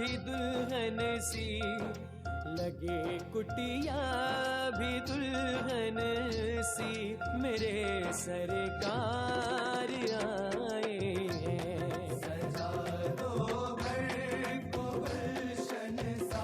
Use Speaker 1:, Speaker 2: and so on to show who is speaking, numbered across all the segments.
Speaker 1: भी दुल्हन सी, लगे कुटिया भी दुल्हन सी, मेरे सरकार आए हैं।
Speaker 2: सजा दो घर को गुलशन सा।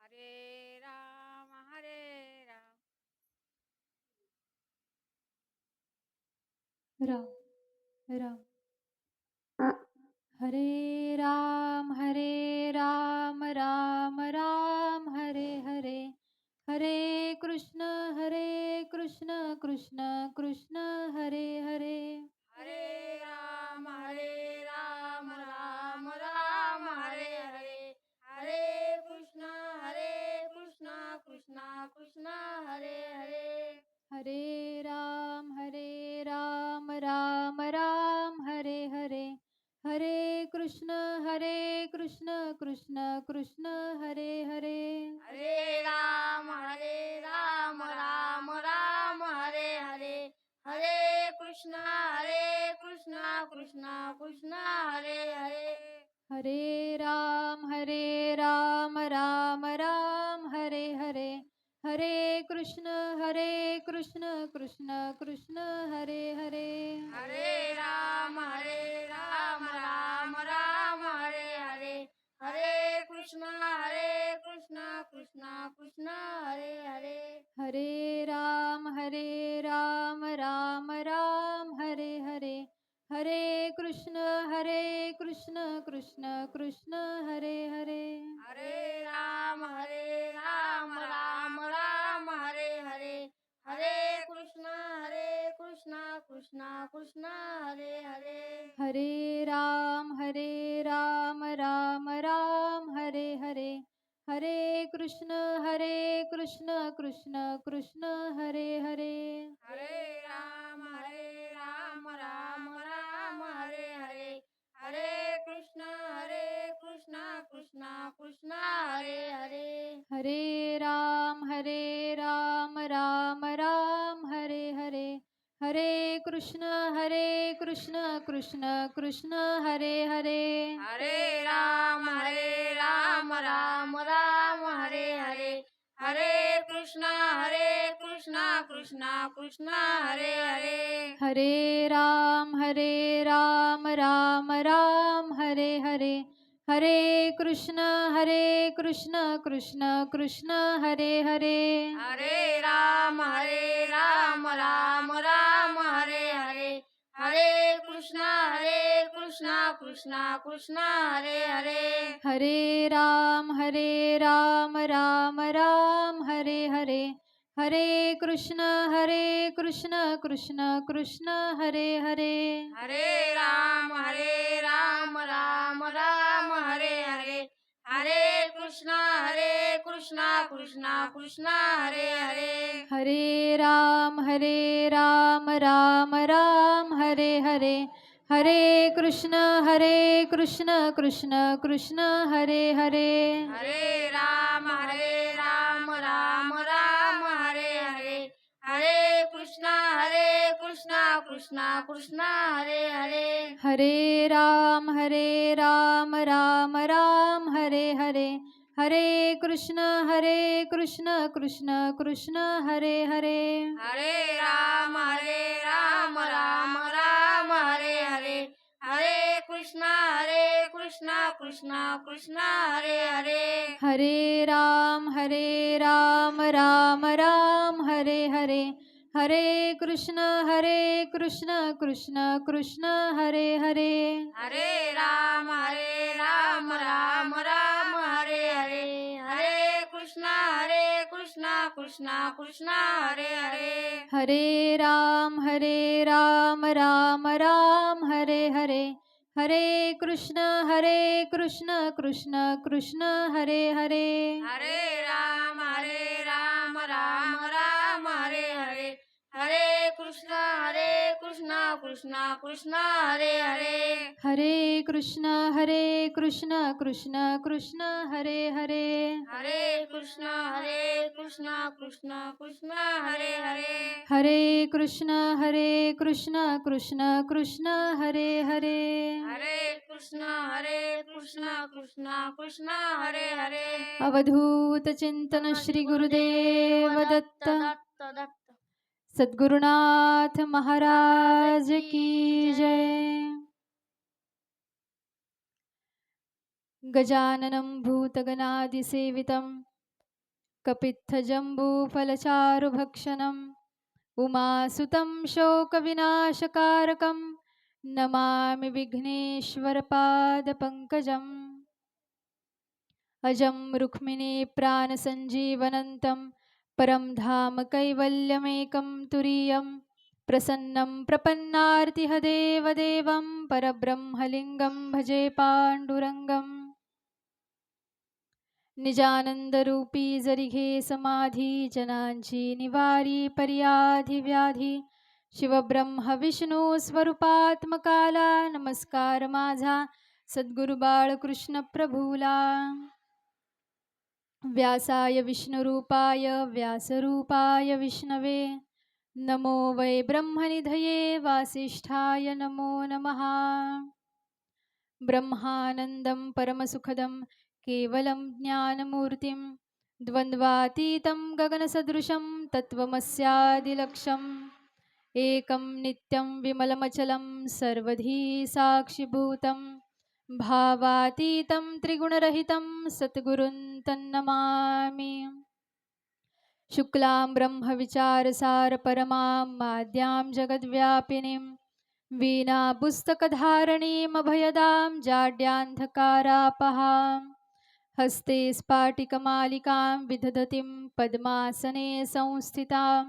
Speaker 3: हरे राम हरे राम।
Speaker 4: राम राम हरे राम राम राम हरे हरे, हरे कृष्ण कृष्ण कृष्ण हरे हरे।
Speaker 3: हरे राम राम राम हरे हरे, हरे कृष्ण कृष्ण कृष्ण हरे हरे।
Speaker 4: हरे राम राम राम हरे हरे, हरे कृष्ण कृष्ण कृष्ण हरे हरे।
Speaker 3: हरे राम राम हरे हरे, हरे कृष्ण कृष्ण कृष्ण हरे हरे।
Speaker 4: हरे राम राम हरे हरे, हरे कृष्ण कृष्ण कृष्ण हरे हरे।
Speaker 3: हरे राम राम हरे हरे, हरे कृष्ण कृष्ण कृष्ण हरे हरे।
Speaker 4: हरे राम राम हरे हरे, हरे कृष्ण कृष्ण कृष्ण हरे हरे।
Speaker 3: हरे राम राम हरे हरे, हरे कृष्ण कृष्ण कृष्ण हरे हरे।
Speaker 4: हरे राम राम हरे हरे, हरे कृष्ण कृष्ण कृष्ण हरे हरे।
Speaker 3: हरे राम राम हरे हरे, हरे कृष्ण कृष्ण कृष्ण हरे हरे।
Speaker 4: हरे राम राम हरे हरे, हरे कृष्ण कृष्ण कृष्ण हरे हरे।
Speaker 3: हरे राम राम हरे हरे, हरे कृष्ण कृष्ण कृष्ण हरे हरे।
Speaker 4: हरे राम राम हरे हरे, हरे कृष्ण कृष्ण कृष्ण हरे हरे।
Speaker 3: हरे राम राम हरे हरे, हरे कृष्ण कृष्णा कृष्णा कृष्णा हरे हरे
Speaker 4: हरे राम राम राम हरे हरे हरे कृष्ण कृष्ण कृष्ण हरे हरे
Speaker 3: हरे राम राम राम हरे हरे हरे कृष्णा कृष्णा कृष्ण हरे हरे
Speaker 4: हरे राम राम हरे हरे हरे कृष्ण कृष्ण कृष्ण हरे हरे
Speaker 3: हरे राम राम हरे हरे हरे कृष्णा कृष्णा कृष्ण हरे हरे
Speaker 4: हरे राम राम हरे हरे हरे कृष्ण कृष्ण कृष्ण हरे हरे
Speaker 3: हरे राम राम हरे हरे हरे कृष्णा कृष्णा कृष्ण हरे हरे
Speaker 4: हरे राम राम हरे हरे हरे कृष्ण कृष्ण कृष्ण हरे हरे
Speaker 3: हरे राम राम हरे हरे हरे कृष्णा कृष्णा कृष्ण हरे हरे
Speaker 4: हरे राम राम हरे हरे हरे कृष्ण कृष्ण कृष्ण हरे हरे
Speaker 3: हरे राम राम हरे हरे हरे कृष्णा कृष्णा कृष्ण हरे हरे
Speaker 4: हरे कृष्ण कृष्ण कृष्ण हरे हरे
Speaker 3: हरे कृष्णा कृष्णा कृष्ण हरे हरे
Speaker 4: हरे कृष्ण कृष्ण कृष्ण हरे हरे
Speaker 3: हरे कृष्णा कृष्णा हरे हरे
Speaker 4: अवधूत चिंतन श्री गुरुदेव दत्त
Speaker 3: दत्त
Speaker 4: सद्गुरुनाथ महाराज की जय. गजाननं भूतगणादिसेवितं कपित्थजम्बूफलचारुभक्षणम् उमासुतं शोकविनाशकारकं नमामि विघ्नेश्वरपादपङ्कजम् अजं रुक्मिणी प्राणसञ्जीवनन्तं परं धाम कैवल्यमेकं तुरीयं प्रसन्नं प्रपन्नार्तिहदेव देवं परब्रह्मलिङ्गं भजे पाण्डुरङ्गम् निजानंदरूपी जरिघे समाधी जनांची निवारी पर्याधी व्याधी शिवब्रह्म विष्णू स्वरूपात्मकाला नमस्कार माझा सद्गुरु बाळकृष्ण प्रभूला व्यासाय विष्णुरूपाय व्यासरूपाय विष्णवे नमो वै ब्रह्मनिधये वासिष्ठाय नमो नमः ब्रह्मानन्दं परमसुखदं केवलं ज्ञानमूर्तिं द्वन्द्वातीतं गगनसदृशं तत्त्वमस्यादिलक्ष्यम् एकं नित्यं विमलमचलं सर्वधी साक्षिभूतं भावातीतं त्रिगुणरहितं सद्गुरुं तन्नमामि शुक्लां ब्रह्मविचारसारपरमां माद्यां जगद्व्यापिनीं वीणापुस्तकधारणीमभयदां जाड्यान्धकारापहां हस्ते स्फाटिकमालिकां विदधतीं पद्मासने संस्थितां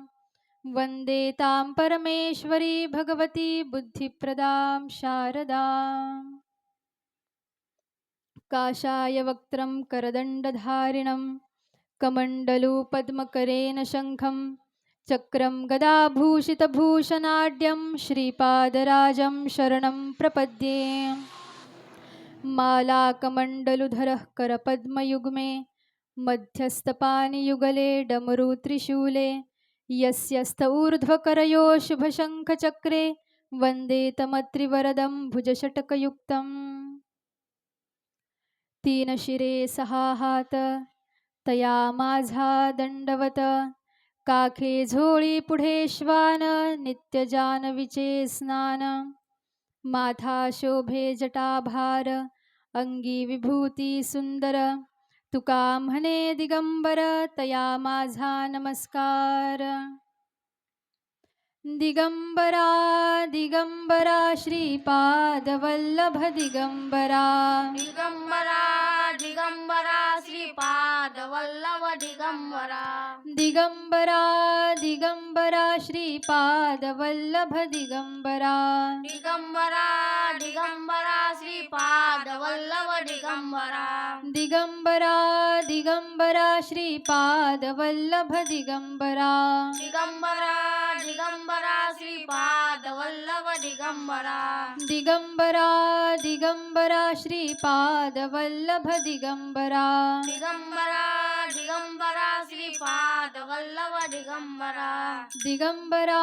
Speaker 4: वन्दे तां परमेश्वरी भगवती बुद्धिप्रदां शारदाम् काषाय वक्त्रं करदण्डधारिणं कमण्डलुपद्मकरेण शङ्खं चक्रं गदाभूषितभूषणाढ्यं श्रीपादराजं शरणं प्रपद्ये मालाकमण्डलुधरः करपद्मयुग्मे मध्यस्थपानियुगले डमरुत्रिशूले यस्यस्त ऊर्ध्वकरयो शुभशङ्खचक्रे वन्दे तमत्रिवरदं भुजषट्कयुक्तम् तीन शिरे सहा हात तया माझा दंडवत काखे झोळी पुढे श्वान नित्य जानवीचे स्नान माथा शोभे जटाभार अंगी विभूती सुंदर तुका म्हणे दिगंबर तया माझा नमस्कार दिगंबरा दिगंबरा श्रीपादवल्लभ दिगंबरा
Speaker 3: दिगंबरा दिगंबरा श्रीपाद वल्लभ दिगंबरा
Speaker 4: दिगंबरा दिगंबरा श्रीपादवल्लभ दिगंबरा
Speaker 3: दिगंबरा दिगंबरा श्रीपाद वल्लभ दिगंबरा
Speaker 4: दिगंबरा दिगंबरा श्रीपादवल्लभ दिगंबरा
Speaker 3: दिगंबरा दिगंबरा श्रीपाद वल्लभ दिगंबरा
Speaker 4: दिगंबरा दिगंबरा श्रीपादवल्लभ दिगंबरा
Speaker 3: दिगंबरा दिगंबरा श्रीपाद वल्लभ दिगंबरा
Speaker 4: दिगंबरा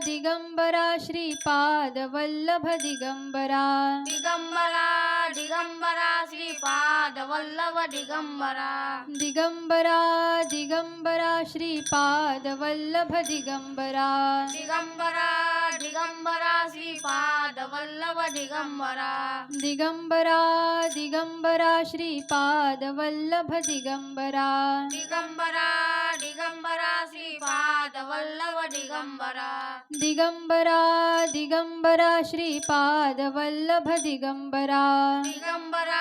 Speaker 4: दिगंबरा श्रीपादवल्लभ दिगंबरा
Speaker 3: दिगंबरा दिगंबरा श्रीपाद वल्लभ दिगंबरा
Speaker 4: दिगंबरा दिगंबरा श्रीपादवल्लभ दिगंबरा
Speaker 3: दिगंबरा दिगंबरा श्रीपाद वल्लभ दिगंबरा
Speaker 4: दिगंबरा दिगंबरा श्रीपादवल्लभ दिगंबरा
Speaker 3: दिगंबरा दिगंबरा श्रीपाद वल्लभ दिगंबरा
Speaker 4: दिगंबरा दिगंबरा श्रीपादवल्लभ दिगंबरा
Speaker 3: दिगंबरा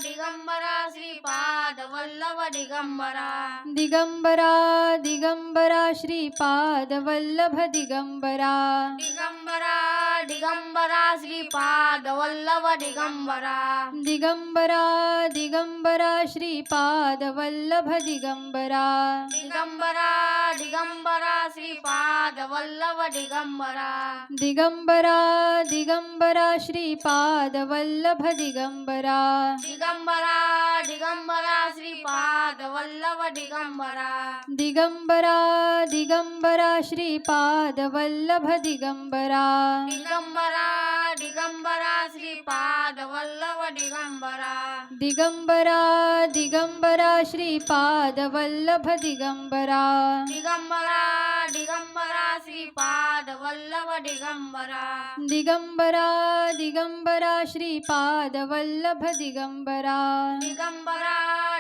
Speaker 3: दिगंबरा श्रीपाद वल्लभ दिगंबरा
Speaker 4: दिगंबरा दिगंबरा श्रीपादवल्लभ दिगंबरा
Speaker 3: दिगंबरा दिगंबरा श्रीपाद वल्लभ दिगंबरा
Speaker 4: दिगंबरा दिगंबरा श्रीपादवल्लभ दिगंबरा
Speaker 3: दिगंबरा दिगंबरा श्रीपाद वल्लभ दिगंबरा
Speaker 4: दिगंबरा दिगंबरा श्रीपादवल्लभ दिगंबरा
Speaker 3: दिगंबरा दिगंबरा श्रीपाद वल्लभ दिगंबरा
Speaker 4: दिगंबरा दिगंबरा श्रीपादवल्लभ दिगंबरा
Speaker 3: दिगंबरा दिगंबरा श्रीपाद वल्लभ दिगंबरा
Speaker 4: दिगंबरा दिगंबरा श्रीपादवल्लभ दिगंबरा
Speaker 3: दिगंबरा दिगंबरा श्रीपाद वल्लभ दिगंबरा
Speaker 4: दिगंबरा दिगंबरा श्रीपादवल्लभ दिगंबरा
Speaker 3: दिगंबरा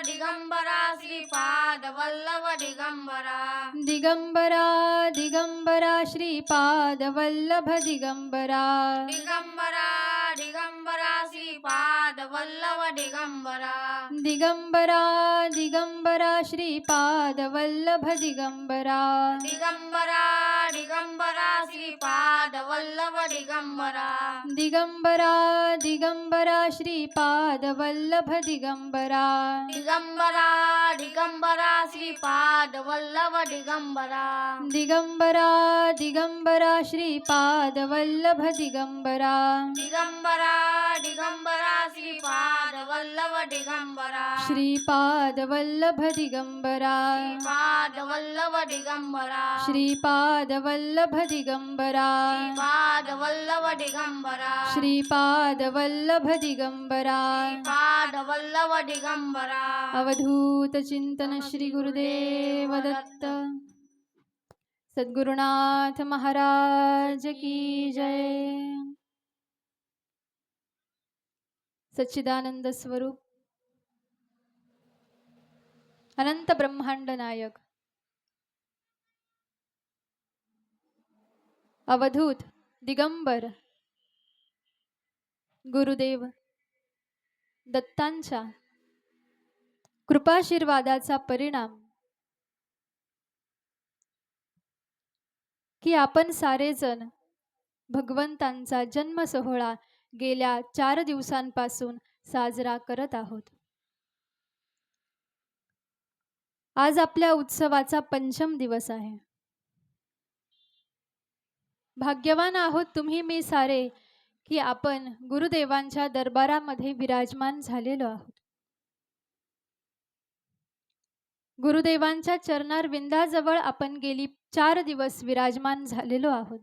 Speaker 3: दिगंबरा श्रीपाद वल्लभ दिगंबरा
Speaker 4: दिगंबरा दिगंबरा श्रीपादवल्लभ दिगंबरा
Speaker 3: दिगंबरा दिगंबरा श्रीपाद वल्लभ दिगंबरा
Speaker 4: दिगंबरा दिगंबरा श्रीपादवल्लभ दिगंबरा
Speaker 3: दिगंबरा दिगंबरा श्रीपाद वल्लभ दिगंबरा
Speaker 4: दिगंबरा दिगंबरा श्रीपादवल्लभ दिगंबरा
Speaker 3: दिगंबरा दिगंबरा श्रीपाद वल्लभ दिगंबरा
Speaker 4: दिगंबरा दिगंबरा श्रीपादवल्लभ दिगंबरा
Speaker 3: दिगंबरा दिगंबरा श्रीपाद वल्लभ दिगंबरा
Speaker 4: श्रीपादवल्लभ दिगंबरा
Speaker 3: श्रीपाद वल्लभ दिगंबरा
Speaker 4: श्रीपादवल्लभ दिगंबरा
Speaker 3: श्रीपाद वल्लभ दिगंबरा
Speaker 4: श्रीपादवल्लभ दिगंबरा
Speaker 3: श्रीपाद वल्लभ दिगंबरा
Speaker 4: अवधूत चिंतन श्री गुरुदेव दत्त सद्गुरुनाथ महाराज की जय। सच्चिदानंद स्वरूप अनंत ब्रह्मांड नायक अवधूत दिगंबर गुरुदेव दत्तांच्या कृपाशीर्वादाचा परिणाम की आपण सारेजण भगवंतांचा जन्म सोहळा गेल्या 4 दिवसांपासून साजरा करत आहोत। आज आपल्या उत्सवाचा पंचम दिवस आहे। भाग्यवान आहोत तुम्ही मी सारे की आपण गुरुदेवांच्या दरबारामध्ये विराजमान झालेलो आहोत। गुरुदेवांच्या चरणारविंदाजवळ आपण गेली 4 दिवस विराजमान झालेलो आहोत।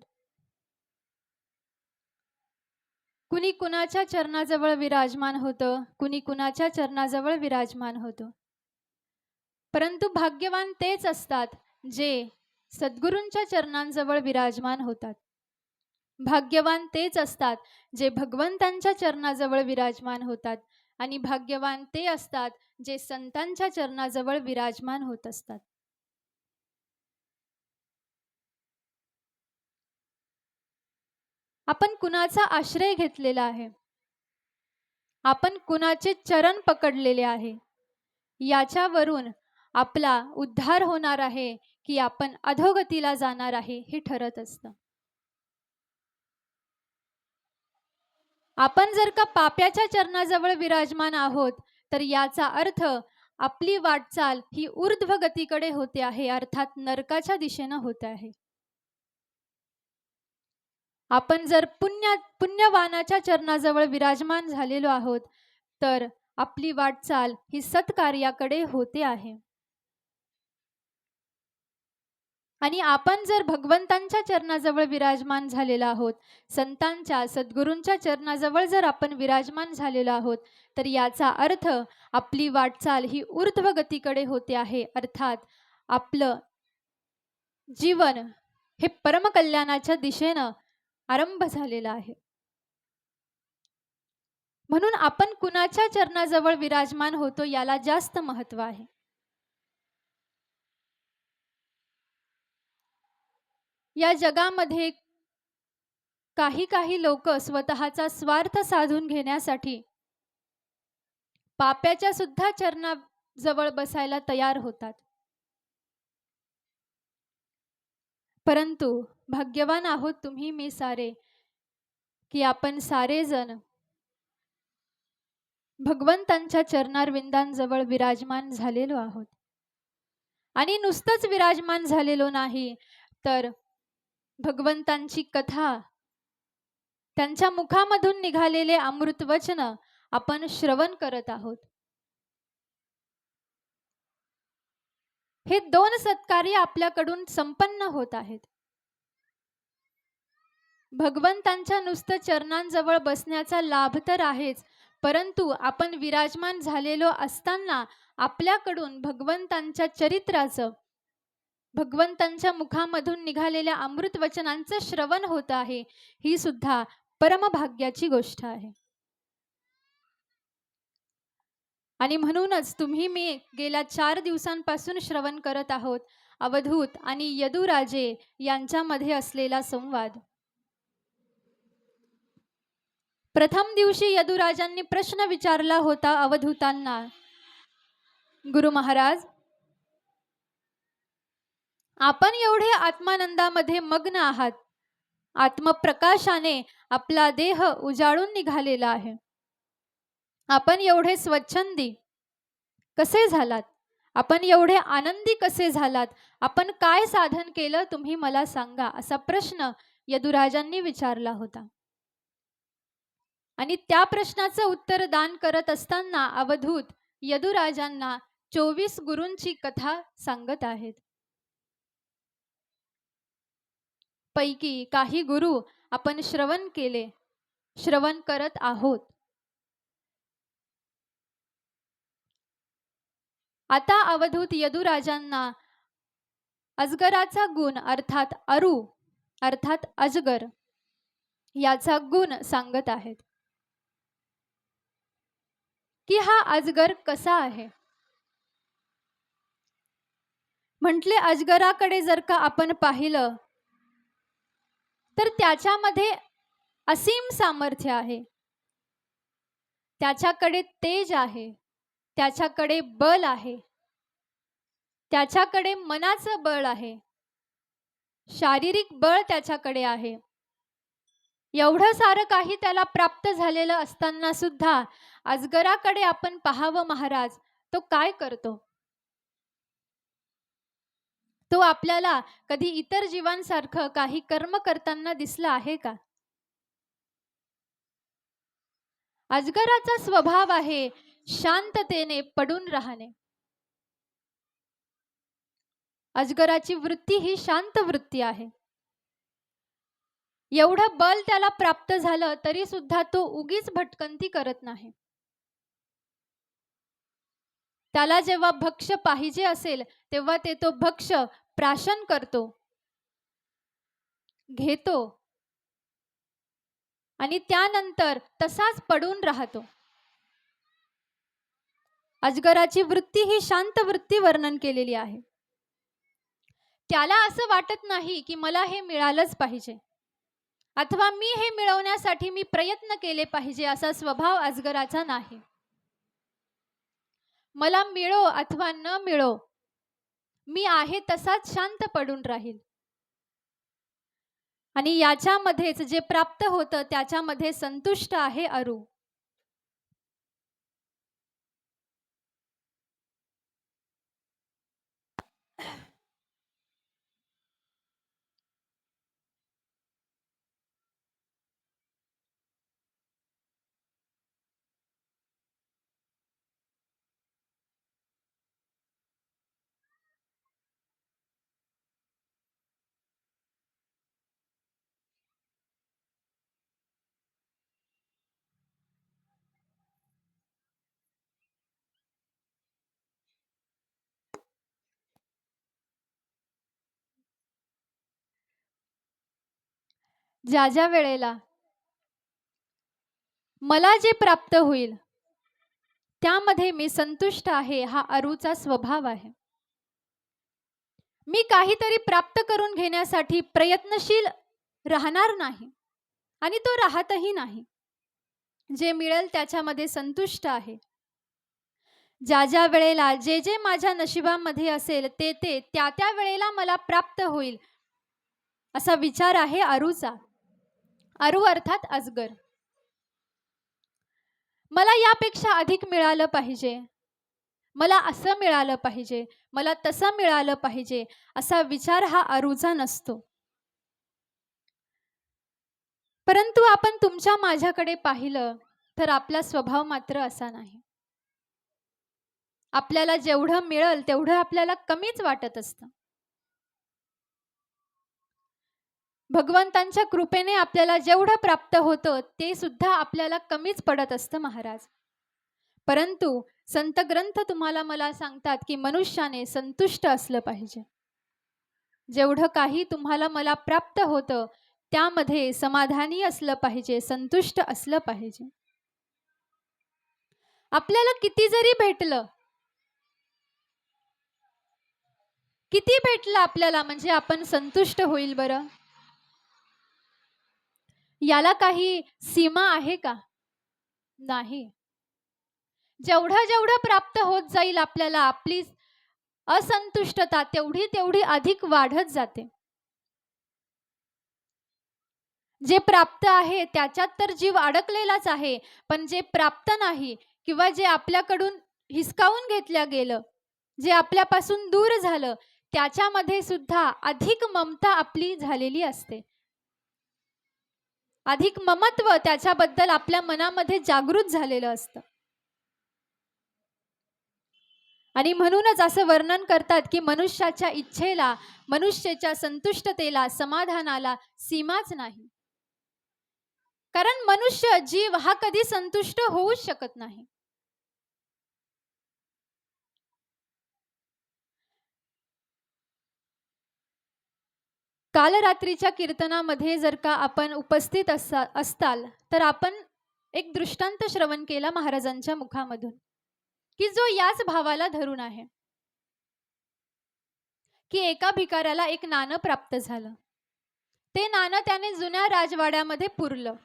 Speaker 4: कुणी कुणाच्या चरणाजवळ विराजमान होतं, कुणी कुणाच्या चरणाजवळ विराजमान होतं, परंतु भाग्यवान तेच असतात जे सद्गुरूंच्या चरणांजवळ विराजमान होतात। भाग्यवान तेच असतात जे भगवंतांच्या चरणाजवळ विराजमान होतात आणि भाग्यवान ते असतात जे संतांच्या चरणाजवळ विराजमान होत असतात। आपण कुणाचा आश्रय घेतलेला आहे, आपण कुणाचे चरण पकडलेले आहे, याच्यावरून आपला उद्धार होणार आहे की आपण अधोगतीला जाणार आहे हे ठरत असतं. आपण जर का पाप्याच्या चरणाजवळ विराजमान आहोत तर याचा अर्थ आपली वाटचाल ही ऊर्ध्व गतीकडे होते आहे, अर्थात नरकाच्या दिशेनं होत आहे. आपण जर पुण्यवानाच्या चरणाजवळ विराजमान झालेलो आहोत तर आपली वाटचाल ही सत्कार्याकडे होते आहे. आणि आपण जर भगवंतांच्या चरणाजवळ विराजमान झालेलो आहोत, संतांच्या सद्गुरूंच्या चरणाजवळ जर आपण विराजमान झालेलो आहोत तर याचा अर्थ आपली वाटचाल ही ऊर्ध्व गतीकडे होते आहे, अर्थात आपलं जीवन हे परमकल्याणाच्या दिशेनं आरंभ झालेला आहे. म्हणून आपण कुणाच्या चरणाजवळ विराजमान होतो याला जास्त महत्त्व आहे. या जगामध्ये काही लोक स्वतःचा स्वार्थ साधून घेण्यासाठी पाप्याच्या सुद्धा चरणाजवळ बसायला तयार होतात. परंतु भाग्यवान आहोत तुम्ही मी सारे की आपण सारेजण भगवंतांच्या चरणारविंदांजवळ विराजमान झालेलो आहोत. आणि नुसतंच विराजमान झालेलो नाही तर भगवंतांची कथा, त्यांच्या मुखामधून निघालेले अमृत वचन आपण श्रवण करत आहोत. हे दोन सत्कार्य आपल्याकडून संपन्न होत आहेत. भगवंतांच्या नुसतं चरणांजवळ बसण्याचा लाभ तर आहेच, परंतु आपण विराजमान झालेलो असताना आपल्याकडून भगवंतांच्या चरित्राचं, भगवंतांच्या मुखामधून निघालेल्या अमृत वचनांचं श्रवण होत आहे. ही सुद्धा परमभाग्याची गोष्ट आहे. आणि म्हणूनच तुम्ही मी गेल्या 4 दिवसांपासून श्रवण करत आहोत अवधूत आणि यदुराजे यांच्यामध्ये असलेला संवाद. प्रथम दिवशी यदुराजांनी प्रश्न विचारला होता अवधूतांना, गुरु महाराज, आपण एवढे आत्मानंदामध्ये मग्न आहात, आत्मप्रकाशाने आपला देह उजाळून निघालेला आहे, आपण एवढे स्वच्छंदी कसे झालात, आपण एवढे आनंदी कसे झालात, आपण काय साधन केलं तुम्ही मला सांगा, असा प्रश्न यदुराजांनी विचारला होता. आणि त्या प्रश्नाचं उत्तर दान करत असताना अवधूत यदुराजांना 24 गुरूंची कथा सांगत आहेत. पैकी काही गुरु आपण श्रवण करत आहोत. आता अवधूत यदुराजांना अजगराचा गुण अर्थात अरू अर्थात अजगर याचा गुण सांगत आहेत की हा अजगर कसा आहे. म्हटले अजगराकडे जर का आपण पाहिलं तर त्याच्यामध्ये असीम सामर्थ्य आहे, त्याच्याकडे तेज आहे, त्याच्याकडे बल आहे, त्याच्याकडे मनाचं बळ आहे, शारीरिक बळ त्याच्याकडे आहे. एवढं सारं काही त्याला प्राप्त झालेलं असताना सुद्धा अजगराकडे आपण पाहावं महाराज, तो काय करतो. तो आपल्याला कधी इतर जीवांसारखं काही कर्म करताना दिसला आहे का. अजगराचा स्वभाव आहे शांततेने पडून राहणे. अजगराची वृत्ती ही शांत वृत्ती आहे. एवढं बल त्याला प्राप्त झालं तरी सुद्धा तो उगीच भटकंती करत नाही. त्याला जेव्हा भक्ष्य पाहिजे असेल तेव्हा ते तो भक्ष्य प्राशन करतो, घेतो आणि त्यानंतर तसाच पडून राहतो. अजगराची वृत्ती ही शांत वृत्ती वर्णन केलेली आहे. त्याला असं वाटत नाही की मला हे मिळालंच पाहिजे. अथवा मी हे मिळवण्यासाठी मी प्रयत्न केले पाहिजे असा स्वभाव अजगराचा नाही. मला मिळो अथवा न मिळो, मी आहे तसाच शांत पडून राहील. आणि याच्यामध्येच जे प्राप्त होतं त्याच्यामध्ये संतुष्ट आहे अरू. ज्या ज्या वेळेला मला जे प्राप्त होईल त्यामध्ये मी संतुष्ट आहे, हा अरूचा स्वभाव आहे. मी काहीतरी प्राप्त करून घेण्यासाठी प्रयत्नशील राहणार नाही आणि तो राहतही नाही. जे मिळेल त्याच्यामध्ये संतुष्ट आहे. ज्या ज्या वेळेला जे जे माझ्या नशिबामध्ये असेल ते ते त्या त्या वेळेला मला प्राप्त होईल असा विचार आहे अरूचा. अरू अर्थात अजगर. मला यापेक्षा अधिक मिळालं पाहिजे, मला असं मिळालं पाहिजे, मला तसं मिळालं पाहिजे असा विचार हा अरूचा नसतो. परंतु आपण तुमच्या माझ्याकडे पाहिलं तर आपला स्वभाव मात्र असा नाही. आपल्याला जेवढं मिळेल तेवढं आपल्याला कमीच वाटत असतं. भगवंतांच्या कृपेने आपल्याला जेवढं प्राप्त होतं ते सुद्धा आपल्याला कमीच पडत असतं महाराज. परंतु संत ग्रंथ तुम्हाला मला सांगतात की मनुष्याने संतुष्ट असलं पाहिजे. जेवढं काही तुम्हाला मला प्राप्त होतं त्यामध्ये समाधानी असलं पाहिजे, संतुष्ट असलं पाहिजे. आपल्याला किती जरी भेटलं, किती भेटलं आपल्याला म्हणजे आपण संतुष्ट होईल बरं? याला काही सीमा आहे का? नाही. जेवढं जेवढं प्राप्त होत जाईल आपल्याला आपली असंतुष्टता तेवढी तेवढी अधिक वाढत जाते. जे प्राप्त आहे त्याच्यात तर जीव अडकलेलाच आहे, पण जे प्राप्त नाही किंवा जे आपल्याकडून हिसकावून घेतलं गेलं, जे आपल्यापासून दूर झालं त्याच्यामध्ये सुद्धा अधिक ममता आपली झालेली असते. अधिक ममत्व त्याच्याबद्दल आपल्या मनामध्ये जागृत झालेलं असतं. आणि म्हणूनच असं वर्णन करतात की मनुष्याच्या इच्छेला, मनुष्याच्या संतुष्टतेला, समाधानाला सीमाच नाही. कारण मनुष्य जीव हा कधी संतुष्ट होऊच शकत नाही. काल रात्रीच्या कीर्तनामध्ये जर का आपण उपस्थित असताल तर आपण एक दृष्टांत श्रवण केला महाराजांच्या मुखामधून की जो याच भावाला धरून आहे की एका भिकाऱ्याला एक नाणं प्राप्त झालं. ते नाणं त्याने जुन्या राजवाड्यामध्ये पुरलं.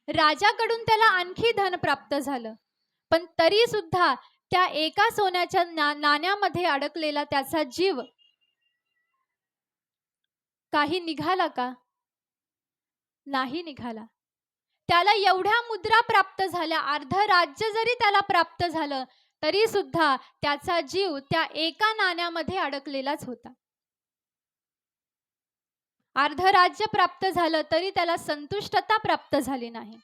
Speaker 4: राजाकडून त्याला आणखी धन प्राप्त झालं, पण तरी सुद्धा त्या एका सोन्याच्या नाण्यामध्ये अडकलेला त्याचा जीव काही निघाला का? नाही निघाला. त्याला एवढ्या मुद्रा प्राप्त झाल्या, अर्ध राज्य जरी त्याला प्राप्त झालं तरी सुद्धा त्याचा जीव त्या एका नाण्यामध्ये अडकलेलाच होता. अर्ध राज्य प्राप्त झालं तरी त्याला संतुष्टता प्राप्त झाली नाही.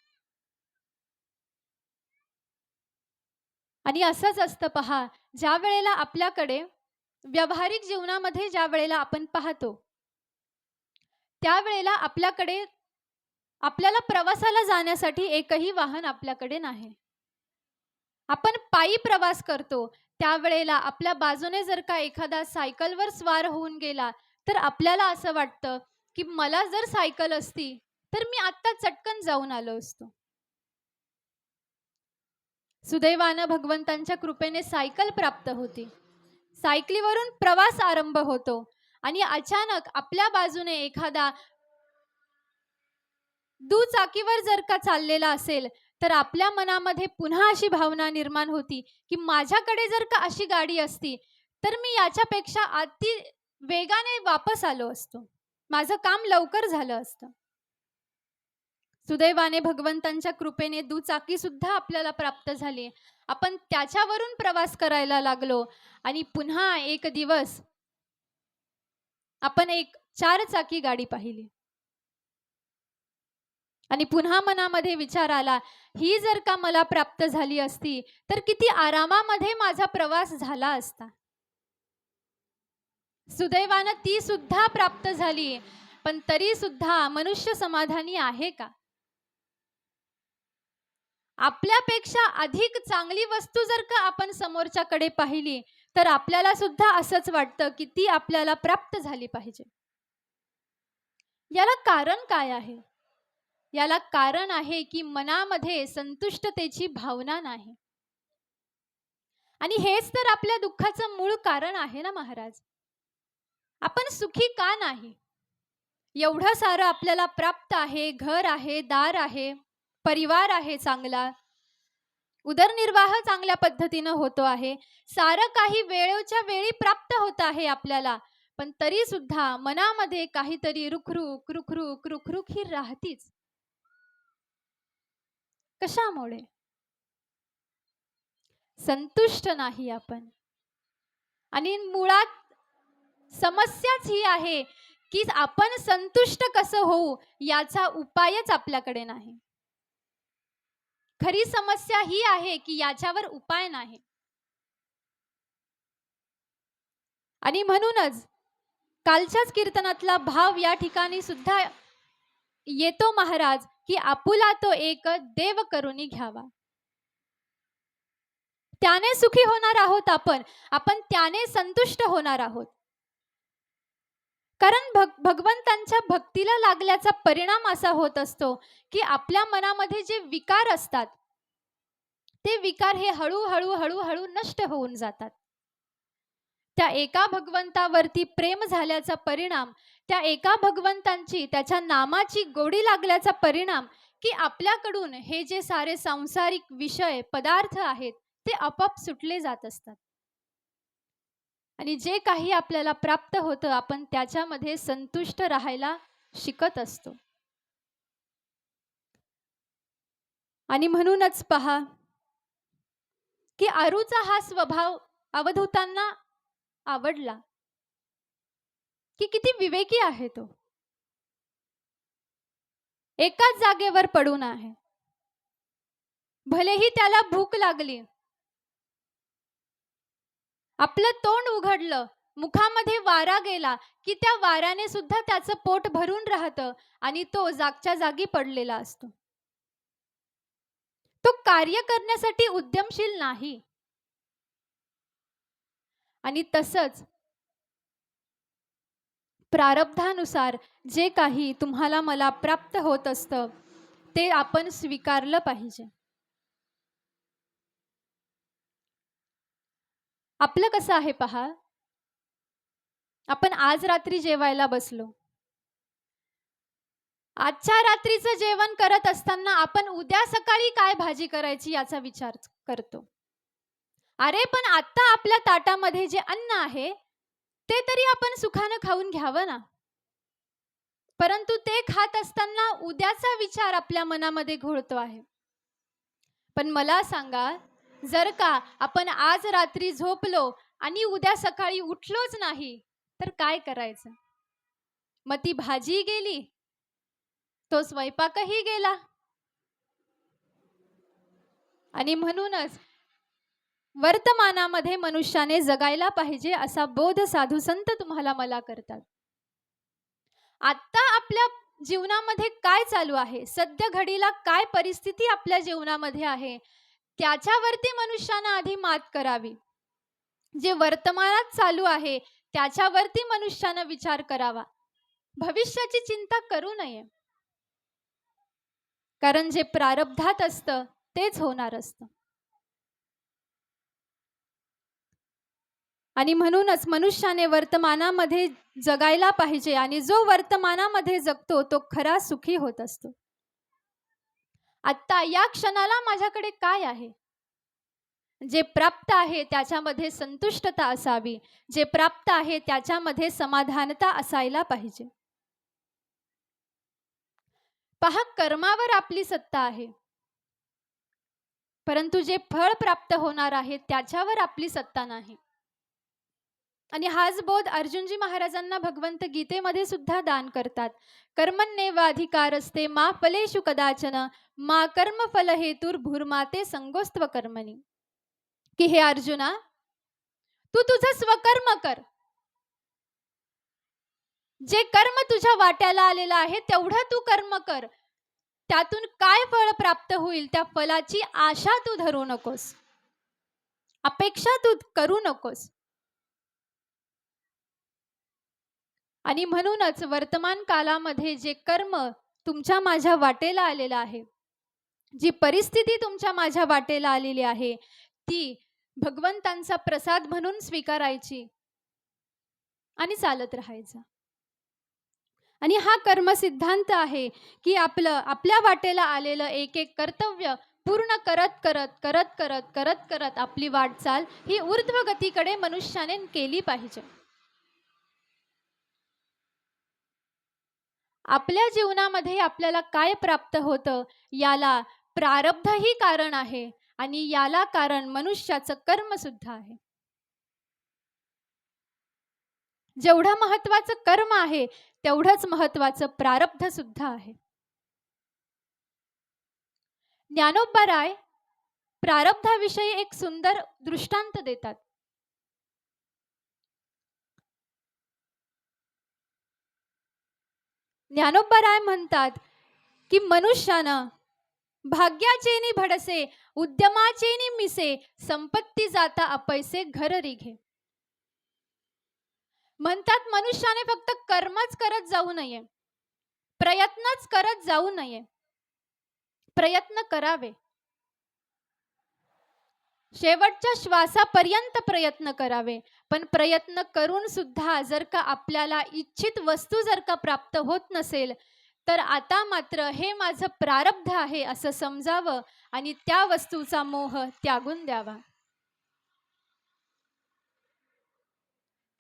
Speaker 4: आणि असंच असतं पहा, ज्या वेळेला आपल्याकडे व्यावहारिक जीवनामध्ये ज्या वेळेला आपण पाहतो त्यावेळेला आपल्याला प्रवासाला जाण्यासाठी एकही वाहन आपल्याकडे नाही. आपण पायी प्रवास करतो त्यावेळेला आपल्या बाजूने जर का एखादा सायकलवर स्वार होऊन गेला तर आपल्याला असं वाटतं की मला जर सायकल असती तर मी आत्ता चटकन जाऊन आलो असतो. सुदैवानं भगवंतांच्या कृपेने सायकल प्राप्त होती. सायकलीवरून प्रवास आरंभ होतो आणि अचानक आपल्या बाजूने एखादा दुचाकीवर जर का चाललेला असेल तर आपल्या मनामध्ये पुन्हा अशी भावना निर्माण होती की माझ्याकडे जर का अशी गाडी असती तर मी याच्यापेक्षा अति वेगाने वापस आलो असतो, माझं काम लवकर झालं असतं. सुदैवाने भगवंतांच्या कृपेने दुचाकी सुद्धा आपल्याला प्राप्त झाली. आपण त्याच्यावरून प्रवास करायला लागलो आणि पुन्हा एक दिवस आपण एक 4 चाकी गाडी पाहिली आणि पुन्हा मनामध्ये विचार आला, ही जर का मला प्राप्त झाली असती तर किती आरामामध्ये माझा प्रवास झाला असता. सुदैवानं ती सुद्धा प्राप्त झाली, पण तरी सुद्धा मनुष्य समाधानी आहे का? आपल्यापेक्षा अधिक चांगली वस्तू जर का आपण समोरच्याकडे पाहिली तर आपल्याला सुद्धा असंच वाटतं की ती आपल्याला प्राप्त झाली पाहिजे. याला कारण काय आहे? याला कारण आहे की मनामध्ये संतुष्टतेची भावना नाही. आणि हेच तर आपल्या दुःखाचं मूळ कारण आहे ना महाराज. आपण सुखी का नाही? एवढं सारं आपल्याला प्राप्त आहे, घर आहे, दार आहे, परिवार आहे चांगला, उदरनिर्वाह चांगल्या पद्धतीनं होतो आहे, सारं काही वेळेच्या वेळी प्राप्त होत आहे आपल्याला, पण तरी सुद्धा मनामध्ये काहीतरी रुखरुख रुखरुख रुखरुख ही राहतीच. कशामुळे? संतुष्ट नाही आपण. आणि मुळात समस्याच ही आहे की आपण संतुष्ट कसं होऊ याचा उपायच आपल्याकडे नाही. खरी समस्या ही आहे की याच्यावर उपाय नाही. आणि म्हणूनच कालच्याच कीर्तनातला भाव या ठिकाणी सुद्धा येतो महाराज की आपुला तो एक देव करुणी घ्यावा. त्याने सुखी होणार आहोत आपण त्याने संतुष्ट होणार आहोत. कारण भगवंतांच्या भक्तीला लागल्याचा परिणाम असा होत असतो की आपल्या मनामध्ये जे विकार असतात ते विकार हे हळूहळू हळूहळू नष्ट होऊन जातात. त्या एका भगवंतावरती प्रेम झाल्याचा परिणाम, त्या एका भगवंतांची त्याच्या नामाची गोडी लागल्याचा परिणाम की आपल्याकडून हे जे सारे सांसारिक विषय पदार्थ आहेत ते आपोआप सुटले जात असतात. आणि जे काही आपल्याला प्राप्त होतं आपण त्याच्यामध्ये संतुष्ट राहायला शिकत असतो. आणि म्हणूनच पहा की आरूचा हा स्वभाव अवधूतांना आवडला की किती विवेकी आहे तो. एकाच जागेवर पडून आहे. भलेही त्याला भूक लागली, आपलं तोंड उघडलं, मुखामध्ये वारा गेला की त्या वाऱ्याने सुद्धा त्याचं पोट भरून राहतं आणि तो जागच्या जागी पडलेला असतो. तो कार्य करण्यासाठी उद्यमशील नाही. आणि तसंच प्रारब्धानुसार जे काही तुम्हाला मला प्राप्त होत असतं ते आपण स्वीकारलं पाहिजे. आपलं कसं आहे पहा, आपण आज रात्री जेवायला बसलो. आजच्या रात्रीचं जेवण करत असताना आपण उद्या सकाळी काय भाजी करायची याचा विचार करतो. अरे पण आता आपल्या ताटामध्ये जे अन्न आहे ते तरी आपण सुखानं खाऊन घ्यावं ना. परंतु ते खात असताना उद्याचा विचार आपल्या मनामध्ये घोळतो आहे. पण मला सांगा, जर का आपण आज रात्री झोपलो आणि उद्या सकाळी उठलोच नाही तर काय करायचं? मग ती भाजी गेली, तो स्वयंपाकही गेला. आणि म्हणूनच वर्तमानामध्ये मनुष्याने जगायला पाहिजे असा बोध साधू संत तुम्हाला मला करतात. आता आपल्या जीवनामध्ये काय चालू आहे, सध्या घडीला काय परिस्थिती आपल्या जीवनामध्ये आहे त्याच्यावरती मनुष्यानं आधी मात करावी. जे वर्तमानात चालू आहे त्याच्यावरती मनुष्यानं विचार करावा. भविष्याची चिंता करू नये, कारण जे प्रारब्धात असतं तेच होणार असतं. आणि म्हणूनच मनुष्याने वर्तमानामध्ये जगायला पाहिजे आणि जो वर्तमानामध्ये जगतो तो खरा सुखी होत असतो. आत्ता या क्षणाला माझ्याकडे काय आहे? जे प्राप्त आहे त्याच्यामध्ये संतुष्टता असावी, जे प्राप्त आहे त्याच्यामध्ये समाधानता असायला पाहिजे. पहा, कर्मावर आपली सत्ता आहे, परंतु जे फळ प्राप्त होणार आहे त्याच्यावर आपली सत्ता नाही. आणि हाच बोध अर्जुनजी महाराजांना भगवंत गीतेमध्ये सुद्धा दान करतात. कर्मण्येवाधिकारस्ते मा फलेषु कदाचन मा कर्मफल हेतुर्भूर्माते संगोस्त्व कर्मणी. की हे अर्जुना, तू तुझं स्वकर्म कर. जे कर्म तुझ्या वाट्याला आलेलं आहे तेवढं तू कर्म कर. त्यातून काय फळ प्राप्त होईल त्या फलाची आशा तू धरू नकोस, अपेक्षा तू करू नकोस. आणि म्हणूनच वर्तमान कालामध्ये जे कर्म तुमच्या माझ्या वाटेला आलेलं आहे, जी परिस्थिती तुमच्या माझ्या वाटेला आलेली आहे, ती भगवंतांचा प्रसाद म्हणून स्वीकारायची आणि चालत राहायचं. आणि हा कर्म सिद्धांत आहे की आपल्या वाटेला आलेलं एक एक कर्तव्य पूर्ण करत करत करत करत करत करत आपली वाटचाल ही ऊर्ध्व गतीकडे मनुष्याने केली पाहिजे. आपल्या जीवनामध्ये आपल्याला काय प्राप्त होतं याला प्रारब्ध ही कारण आहे आणि याला कारण मनुष्याचं कर्म सुद्धा आहे. जेवढं महत्वाचं कर्म आहे तेवढंच महत्वाचं प्रारब्ध सुद्धा आहे. ज्ञानोबा राय प्रारब्धाविषयी एक सुंदर दृष्टांत देतात. ज्ञानोबा राय म्हणतात की मनुष्यानं भाग्याचेनी भडसे उद्यमाचेनी मिसे संपत्ती जाता अपैसे घर रिघे. म्हणतात मनुष्याने फक्त कर्मच करत जाऊ नये, प्रयत्नच करत जाऊ नये. प्रयत्न करावे, शेवटच्या श्वासापर्यंत प्रयत्न करावे. पण प्रयत्न करून सुद्धा जर का आपल्याला इच्छित वस्तू जर का प्राप्त होत नसेल तर आता मात्र हे माझं प्रारब्ध आहे असं समजावं आणि त्या वस्तूचा मोह त्यागून द्यावा.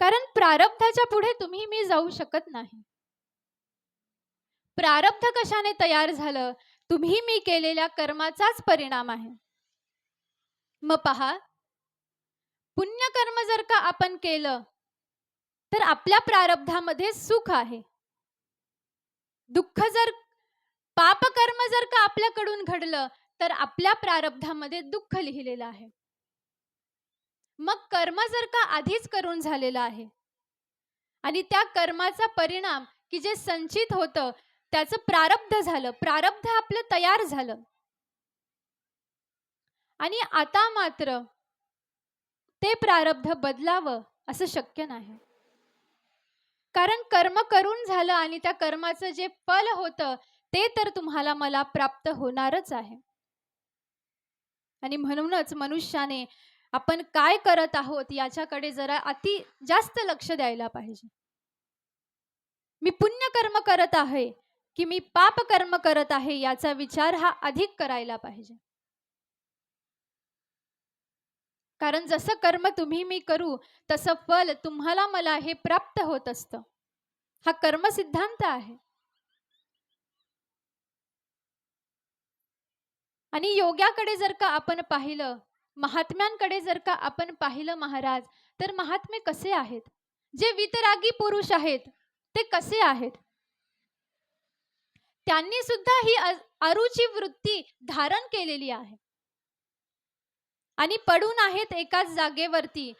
Speaker 4: कारण प्रारब्धाच्या पुढे तुम्ही मी जाऊ शकत नाही. प्रारब्ध कशाने तयार झालं? तुम्ही मी केलेल्या कर्माचाच परिणाम आहे. मग पहा, पुण्यकर्म जर का आपण केलं तर आपल्या प्रारब्धामध्ये सुख आहे. दुःख जर पापकर्म जर का आपल्याकडून घडलं तर आपल्या प्रारब्धामध्ये दुःख लिहिलेलं आहे. मग कर्म जर का आधीच करून झालेला आहे आणि त्या कर्माचा परिणाम की जे संचित होतं त्याचं प्रारब्ध झालं, प्रारब्ध आपलं तयार झालं आणि आता मात्र ते प्रारब्ध बदलावं असं शक्य नाही. कारण कर्म करून झालं आणि त्या कर्माचं जे फल होतं ते तर तुम्हाला मला प्राप्त होणारच आहे. आणि म्हणूनच मनुष्याने आपण काय करत आहोत याच्याकडे जरा अति जास्त लक्ष द्यायला पाहिजे. मी पुण्यकर्म करत आहे की मी पाप कर्म करत आहे याचा विचार हा अधिक करायला पाहिजे. कारण जसं कर्म तुम्ही मी करू तसं फल तुम्हाला मला हे प्राप्त होत असतं. हा कर्म सिद्धांत आहे. आणि योग्याकडे जर का आपण पाहिलं, महात्म्यांकडे जर का आपण पाहिलं महाराज, तर महात्मे कसे आहेत? जे वितरागी पुरुष आहेत ते कसे आहेत? त्यांनी सुद्धा ही अरुची वृत्ती धारण केलेली आहे आणि पडून आहेत एकाच जागेवरती.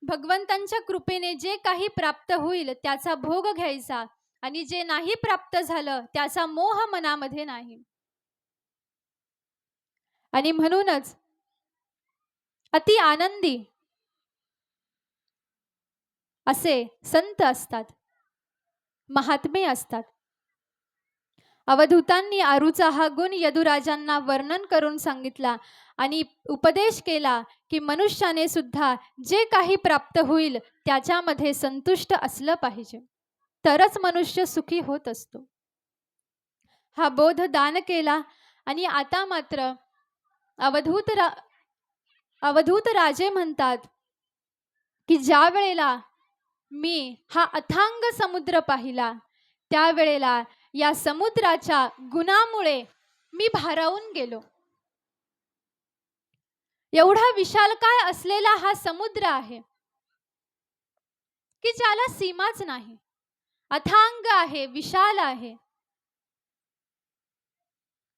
Speaker 4: भगवंतांच्या कृपेने जे काही प्राप्त होईल त्याचा भोग घ्यायचा आणि जे नाही प्राप्त झालं त्याचा मोह मनामध्ये नाही. आणि म्हणूनच अति आनंदी असे संत असतात, महात्मे असतात. अवधूतांनी आरूचा हा गुण यदुराजांना वर्णन करून सांगितला आणि उपदेश केला की मनुष्याने सुद्धा जे काही प्राप्त होईल त्याच्यामध्ये संतुष्ट असलं पाहिजे, तरच मनुष्य सुखी होत असतो. हा बोध दान केला आणि आता मात्र अवधूत राजे म्हणतात की ज्या वेळेला मी हा अथांग समुद्र पाहिला त्यावेळेला या समुद्राच्या गुणामुळे मी भारावून गेलो. एवढा विशालकाय असलेला हा समुद्र आहे की ज्याला सीमाच नाही, अथांग आहे, विशाल आहे.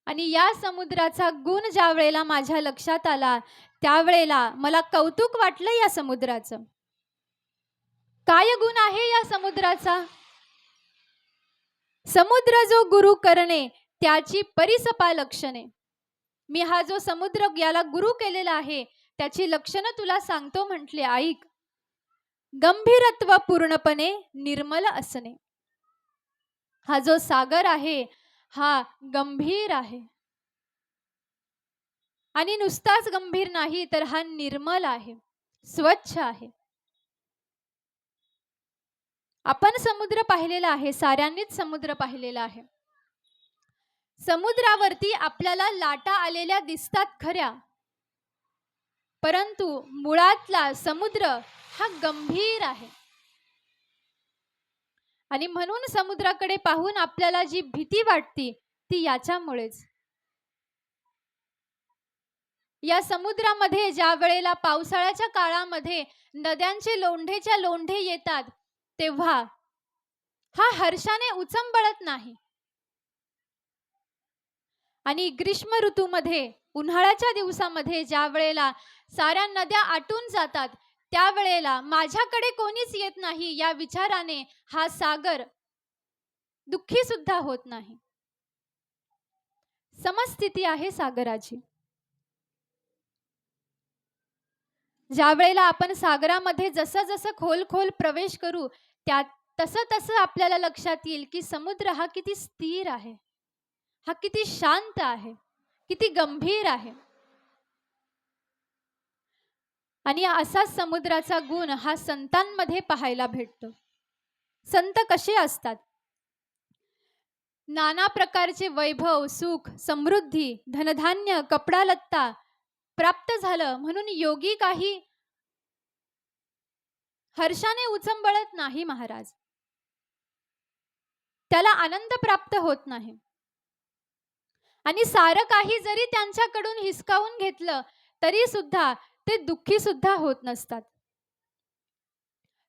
Speaker 4: आणि या समुद्राचा गुण ज्या वेळेला माझ्या लक्षात आला त्यावेळेला मला कौतुक वाटलं या समुद्राचं. काय गुण आहे या समुद्राचा? समुद्र जो गुरु करणे त्याची परिसपा लक्षणे. मी हा जो समुद्र याला गुरु केलेला आहे त्याची लक्षणं तुला सांगतो म्हटले, ऐक. गंभीरत्व पूर्णपणे निर्मल असणे. हा जो सागर आहे हा गंभीर आहे आणि नुसताच गंभीर नाही तर हा निर्मल आहे, स्वच्छ आहे. आपण समुद्र पाहिलेला आहे, साऱ्यांनीच समुद्र पाहिलेला आहे. समुद्रावरती आपल्याला लाटा आलेल्या दिसतात खऱ्या, परंतु मुळातला समुद्र हा गंभीर आहे. आणि म्हणून समुद्राकडे पाहून आपल्याला जी भीती वाटते ती याच्यामुळेच. या समुद्रामध्ये ज्या वेळेला पावसाळ्याच्या काळामध्ये नद्यांचे लोंढेच्या लोंढे येतात तेव्हा हा हर्षाने उचंबळत नाही. आणि ग्रीष्म ऋतूमध्ये उन्हाळ्याच्या दिवसामध्ये ज्या वेळेला साऱ्या नद्या आटून जातात त्यावेळेला माझ्याकडे कोणीच येत नाही या विचाराने हा सागर दुःखी सुद्धा होत नाही. समस्थिती आहे सागराची. ज्या वेळेला आपण सागरामध्ये जसं जसं खोल खोल प्रवेश करू त्या तसं तसं आपल्याला लक्षात येईल की समुद्र हा किती स्थिर आहे, हा किती शांत आहे, किती गंभीर आहे. आणि असाच समुद्राचा गुण हा संतांमध्ये पाहायला भेटतो. संत कसे असतात? नाना प्रकारचे वैभव, सुख, समृद्धी, धनधान्य, कपडा लत्ता प्राप्त झालं म्हणून योगी काही हर्षाने उचंबळत नाही महाराज. त्याला आनंद प्राप्त होत नाही. आणि सारं काही जरी त्यांच्याकडून हिसकावून घेतलं तरी सुद्धा ते दुःखी सुद्धा होत नसतात.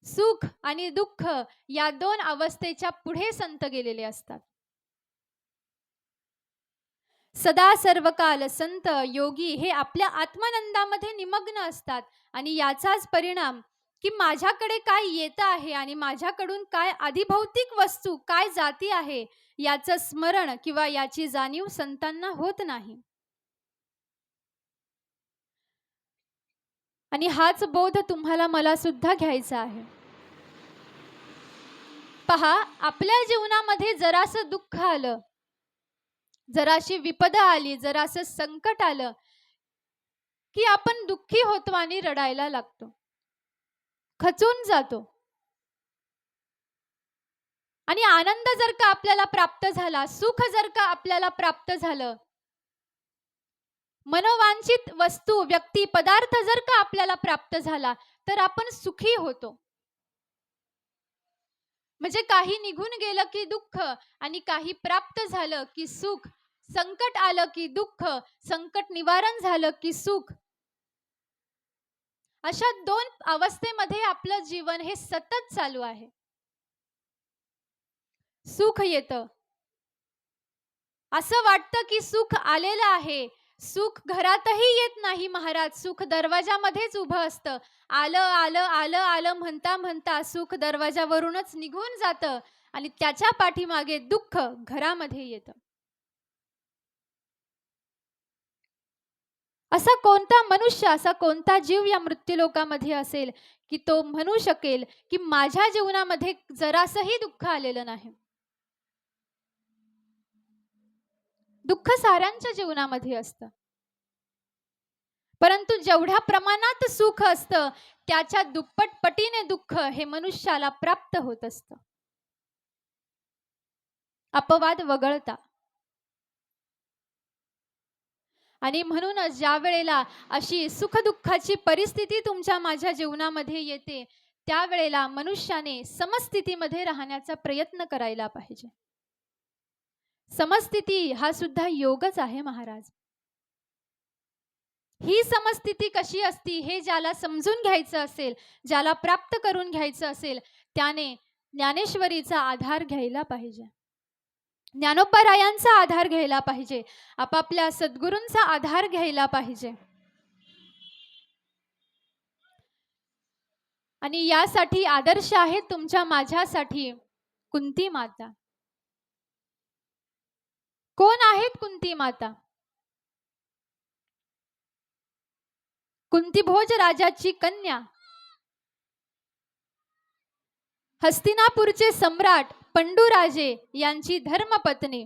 Speaker 4: सुख आणि दुःख या दोन अवस्थेच्या पुढे संत गेलेले असतात. सदा सर्वकाल संत योगी हे आपल्या आत्मानंदामध्ये निमग्न असतात. आणि याचाच परिणाम की माझ्याकडे काय येत आहे आणि माझ्याकडून काय अधिभौतिक वस्तू काय जाती आहे याचं स्मरण किंवा याची जाणीव संतांना होत नाही. आणि हाच बोध तुम्हाला मला सुद्धा घ्यायचा आहे. पहा, आपल्या जीवनामध्ये जरासं दुःख आलं, जराशी विपदा आली, जरासं संकट आलं की आपण दुःखी होतो आणि रडायला लागतो, खचून जातो. आणि आनंद जर का आपल्याला प्राप्त झाला, सुख जर का आपल्याला प्राप्त झालं, मनोवांछित वस्तू, व्यक्ती, पदार्थ जर का आपल्याला प्राप्त झाला तर आपण सुखी होतो. म्हणजे काही निघून गेलं की दुःख आणि काही प्राप्त झालं की सुख, संकट आलं की दुःख, संकट निवारण झालं की सुख. अशा दोन अवस्थेमध्ये आपलं जीवन हे सतत चालू आहे. सुख येतं, असं वाटतं की सुख आलेलं आहे. सुख घरातही येत नाही महाराज, सुख दरवाजामध्येच उभं असतं. आलं आलं आलं आलं म्हणता म्हणता सुख दरवाजावरूनच निघून जातं आणि त्याच्या पाठीमागे दुःख घरामध्ये येतं. असा कोणता मनुष्य, असा कोणता जीव या मृत्यूलोकामध्ये असेल की तो म्हणू शकेल की माझ्या जीवनामध्ये जरासही दुःख आलेलं नाही? दुःख साऱ्यांच्या जीवनामध्ये असतं, परंतु जेवढ्या प्रमाणात सुख असतं त्याच्या दुप्पट पटीने दुःख हे मनुष्याला प्राप्त होत असतं. अपवाद वगळता. आणि म्हणूनच ज्या वेळेला अशी सुखदुःखाची परिस्थिती तुमच्या माझ्या जीवनामध्ये येते, त्यावेळेला मनुष्याने समस्थितीमध्ये राहण्याचा प्रयत्न करायला पाहिजे. समस्थिती हा सुद्धा योगच आहे महाराज. ही समस्थिती कशी असती हे ज्याला समजून घ्यायचं असेल, ज्याला प्राप्त करून घ्यायचं असेल, त्याने ज्ञानेश्वरीचा आधार घ्यायला पाहिजे, ज्ञानोबारायांचा आधार घ्यायला पाहिजे, आपापल्या सद्गुरूंचा आधार घ्यायला पाहिजे. आणि यासाठी आदर्श आहे तुमच्या माझ्यासाठी कुंती माता. कोण आहेत कुंती माता? कुंतीभोज राजाची कन्या, हस्तिनापूरचे सम्राट पंडूराजे यांची धर्मपत्नी.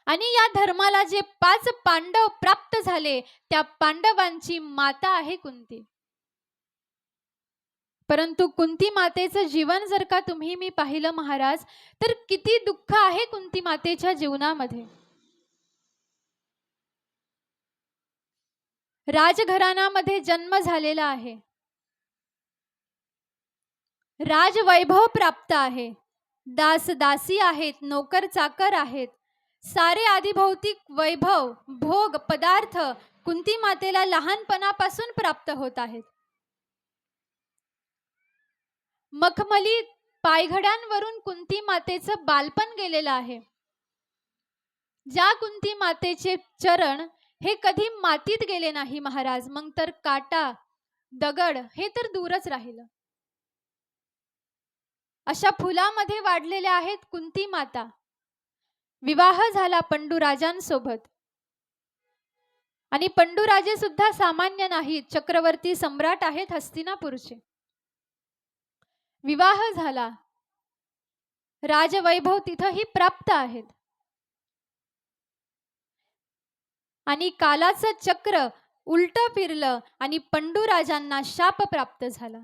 Speaker 4: आणि या धर्माला जे 5 पांडव प्राप्त झाले, त्या पांडवांची माता आहे कुंती. परंतु कुंती मातेचं जीवन जर का तुम्ही मी पाहिलं महाराज, तर किती दुःख आहे कुंती मातेच्या जीवनामध्ये. राजघराण्यामध्ये जन्म झालेला आहे, राजवैभव प्राप्त आहे, दास दासी आहेत, नोकर चाकर आहेत, सारे आदिभौतिक वैभव भोग पदार्थ कुंती मातेला लहानपणापासून प्राप्त होत आहेत. मखमली पायघड्यांवरून कुंती मातेचं बालपण गेलेलं आहे. ज्या कुंती मातेचे चरण हे कधी मातीत गेले नाही महाराज, मग तर काटा दगड हे तर दूरच राहिलं. अशा फुलामध्ये वाढलेल्या आहेत कुंती माता. विवाह झाला पंडूराजांसोबत. आणि पंडूराजे सुद्धा सामान्य नाहीत, चक्रवर्ती सम्राट आहेत हस्तिनापूरचे. विवाह झाला, राजवैभव तिथंही प्राप्त आहेत. आणि कालाचं चक्र उलट फिरलं आणि पंडूराजांना शाप प्राप्त झाला.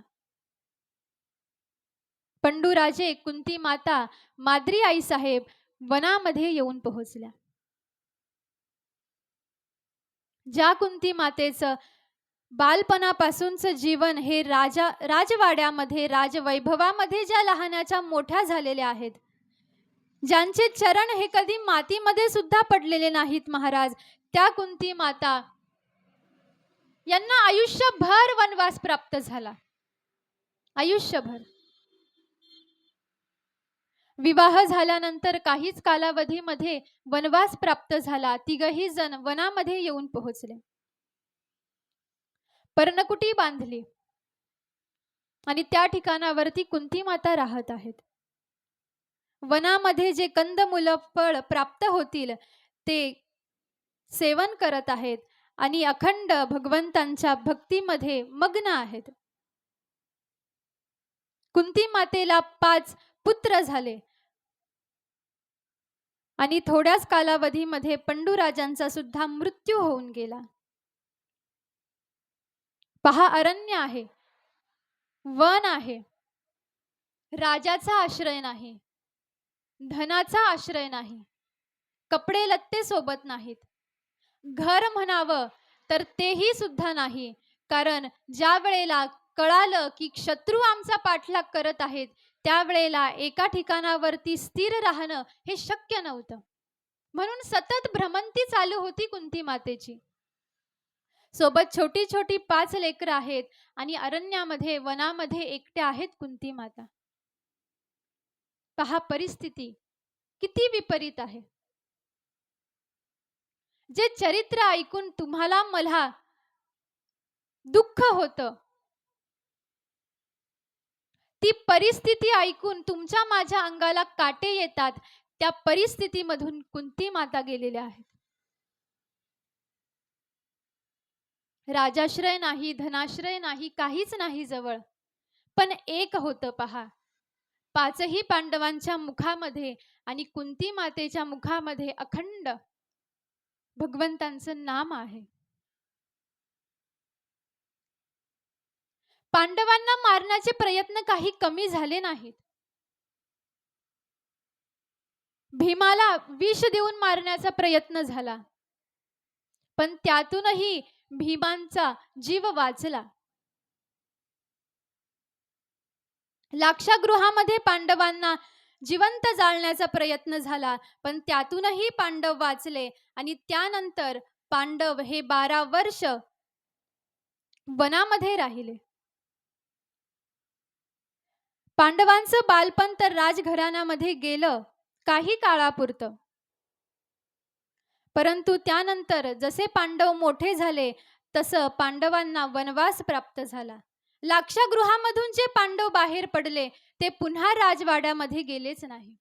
Speaker 4: पंडूराजे, कुंती माता, माद्री आई साहेब वनामध्ये येऊन पोहोचल्या. ज्या कुंती मातेचं बालपणापासूनचं जीवन हे राजवाड्यामध्ये राजवैभवामध्ये ज्या लहानाच्या मोठ्या झालेल्या आहेत, ज्यांचे चरण हे कधी मातीमध्ये सुद्धा पडलेले नाहीत महाराज, त्या कुंती माता यांना आयुष्यभर वनवास प्राप्त झाला. आयुष्यभर. विवाह झाल्यानंतर काहीच कालावधीमध्ये वनवास प्राप्त झाला. तिघही जण वनामध्ये येऊन पोहोचले. पर्णकुटी बांधली आणि त्या ठिकाणावरती कुंती माता राहत आहेत. वनामध्ये जे कंदमुल फळ प्राप्त होतील ते सेवन करत आहेत आणि अखंड भगवंतांच्या भक्तीमध्ये मग्न आहेत. कुंती मातेला 5 पुत्र झाले आणि थोड्याच कालावधीमध्ये पंडूराजांचा सुद्धा मृत्यू होऊन गेला. पहा, अरण्य आहे, वन आहे, राजाचा आश्रय नाही, धनाचा आश्रय नाही, कपडे लत्ते सोबत नाहीत, घर म्हणावं तर तेही सुद्धा नाही. कारण ज्या वेळेला कळालं की शत्रू आमचा पाठलाग करत आहेत, त्यावेळेला एका ठिकाणावरती स्थिर राहणं हे शक्य नव्हतं. म्हणून सतत भ्रमंती चालू होती कुंती मातेची. सोबत छोटी छोटी 5 लेकरं आहेत आणि अरण्यामध्ये वनामध्ये एकट्या आहेत कुंती माता. पहा परिस्थिती किती विपरीत आहे. जे चरित्र ऐकून तुम्हाला मला दुःख होतं, ती परिस्थिती ऐकून तुमच्या माझ्या अंगाला काटे येतात, त्या परिस्थितीमधून कुंती माता गेलेल्या आहेत. राजाश्रय नाही, धनाश्रय नाही, काहीच नाही जवळ, पण एक होतं पहा. 5ही पांडवांच्या मुखामध्ये आणि कुंती मातेच्या मुखामध्ये अखंड भगवंतांचं नाम आहे. पांडवांना मारण्याचे प्रयत्न काही कमी झाले नाहीत. भीमाला विष देऊन मारण्याचा प्रयत्न झाला. पण त्यातूनही भीमांचा जीव वाचला. लाक्षागृहामध्ये पांडवांना जिवंत जाळण्याचा प्रयत्न झाला, पण त्यातूनही पांडव वाचले आणि त्यानंतर पांडव हे 12 वर्ष वनामध्ये राहिले. पांडवांचं बालपण तर राजघराण्यामध्ये गेलं काही काळापुरतं, परंतु त्यानंतर जसे पांडव मोठे झाले तसं पांडवांना वनवास प्राप्त झाला. लाक्षागृहामधून जे पांडव बाहेर पडले ते पुन्हा राजवाड्यामध्ये गेलेच नाही.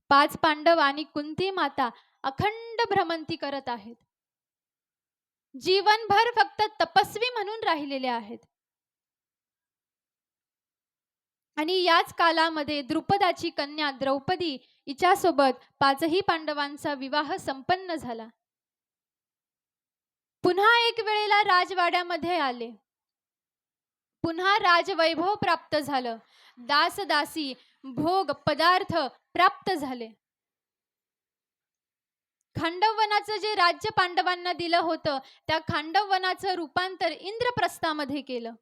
Speaker 4: 5 पांडव आणि कुंती माता अखंड भ्रमंती करत आहेत. जीवनभर फक्त तपस्वी म्हणून राहिलेले आहेत. आणि याच कालामध्ये द्रुपदाची कन्या द्रौपदी हिच्यासोबत 5ही पांडवांचा विवाह संपन्न झाला. पुन्हा एक वेळेला राजवाड्यामध्ये आले. पुन्हा राजवैभव प्राप्त झालं. दासदासी भोग पदार्थ प्राप्त झाले. खांडववनाचं जे राज्य पांडवांना दिलं होतं त्या खांडववनाचं रूपांतर इंद्रप्रस्थामध्ये केलं.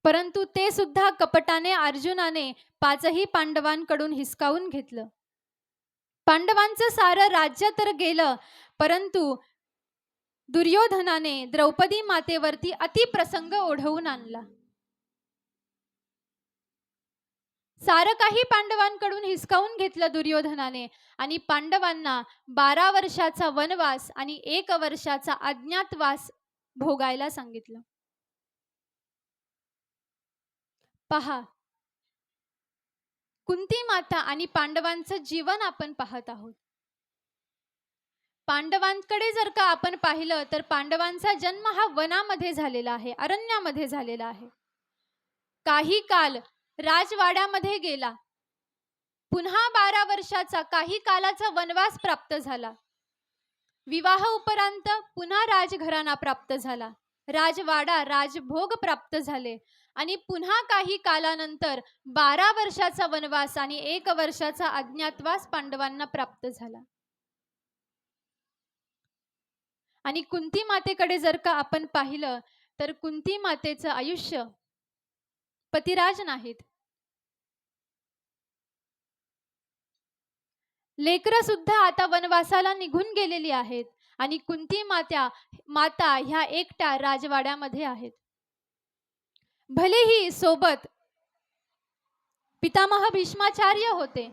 Speaker 4: परंतु ते सुद्धा कपटाने अर्जुनाने 5ही पांडवांकडून हिसकावून घेतलं. पांडवांचं सारं राज्य तर गेलं, परंतु दुर्योधनाने द्रौपदी मातेवरती अतिप्रसंग ओढवून आणला. सारं काही पांडवांकडून हिसकावून घेतलं दुर्योधनाने आणि पांडवांना 12 वर्षाचा वनवास आणि 1 वर्षाचा अज्ञातवास भोगायला सांगितलं. पहा, कुंती माता आणि पांडवांचं जीवन आपण पाहत आहोत. पांडवांकडे जर का आपण पाहिलं तर पांडवांचा जन्म हा वनामध्ये झालेला आहे, अरण्यामध्ये झालेला आहे. काही काल राजवाड्यामध्ये गेला. पुन्हा 12 वर्षाचा काही कालाचा वनवास प्राप्त झाला. विवाह उपरांत पुन्हा राजघराणा प्राप्त झाला. राजवाडा राजभोग प्राप्त झाले आणि पुन्हा काही कालानंतर 12 वर्षाचा वनवास आणि 1 वर्षाचा अज्ञातवास पांडवांना प्राप्त झाला. आणि कुंती मातेकडे जर का आपण पाहिलं तर कुंती मातेचं आयुष्य पतिराज नाहीत. लेकरं सुद्धा आता वनवासाला निघून गेलेली आहेत आणि कुंती माता ह्या एकट्या राजवाड्यामध्ये आहेत. भलेही सोबत पितामह भीष्माचार्य होते,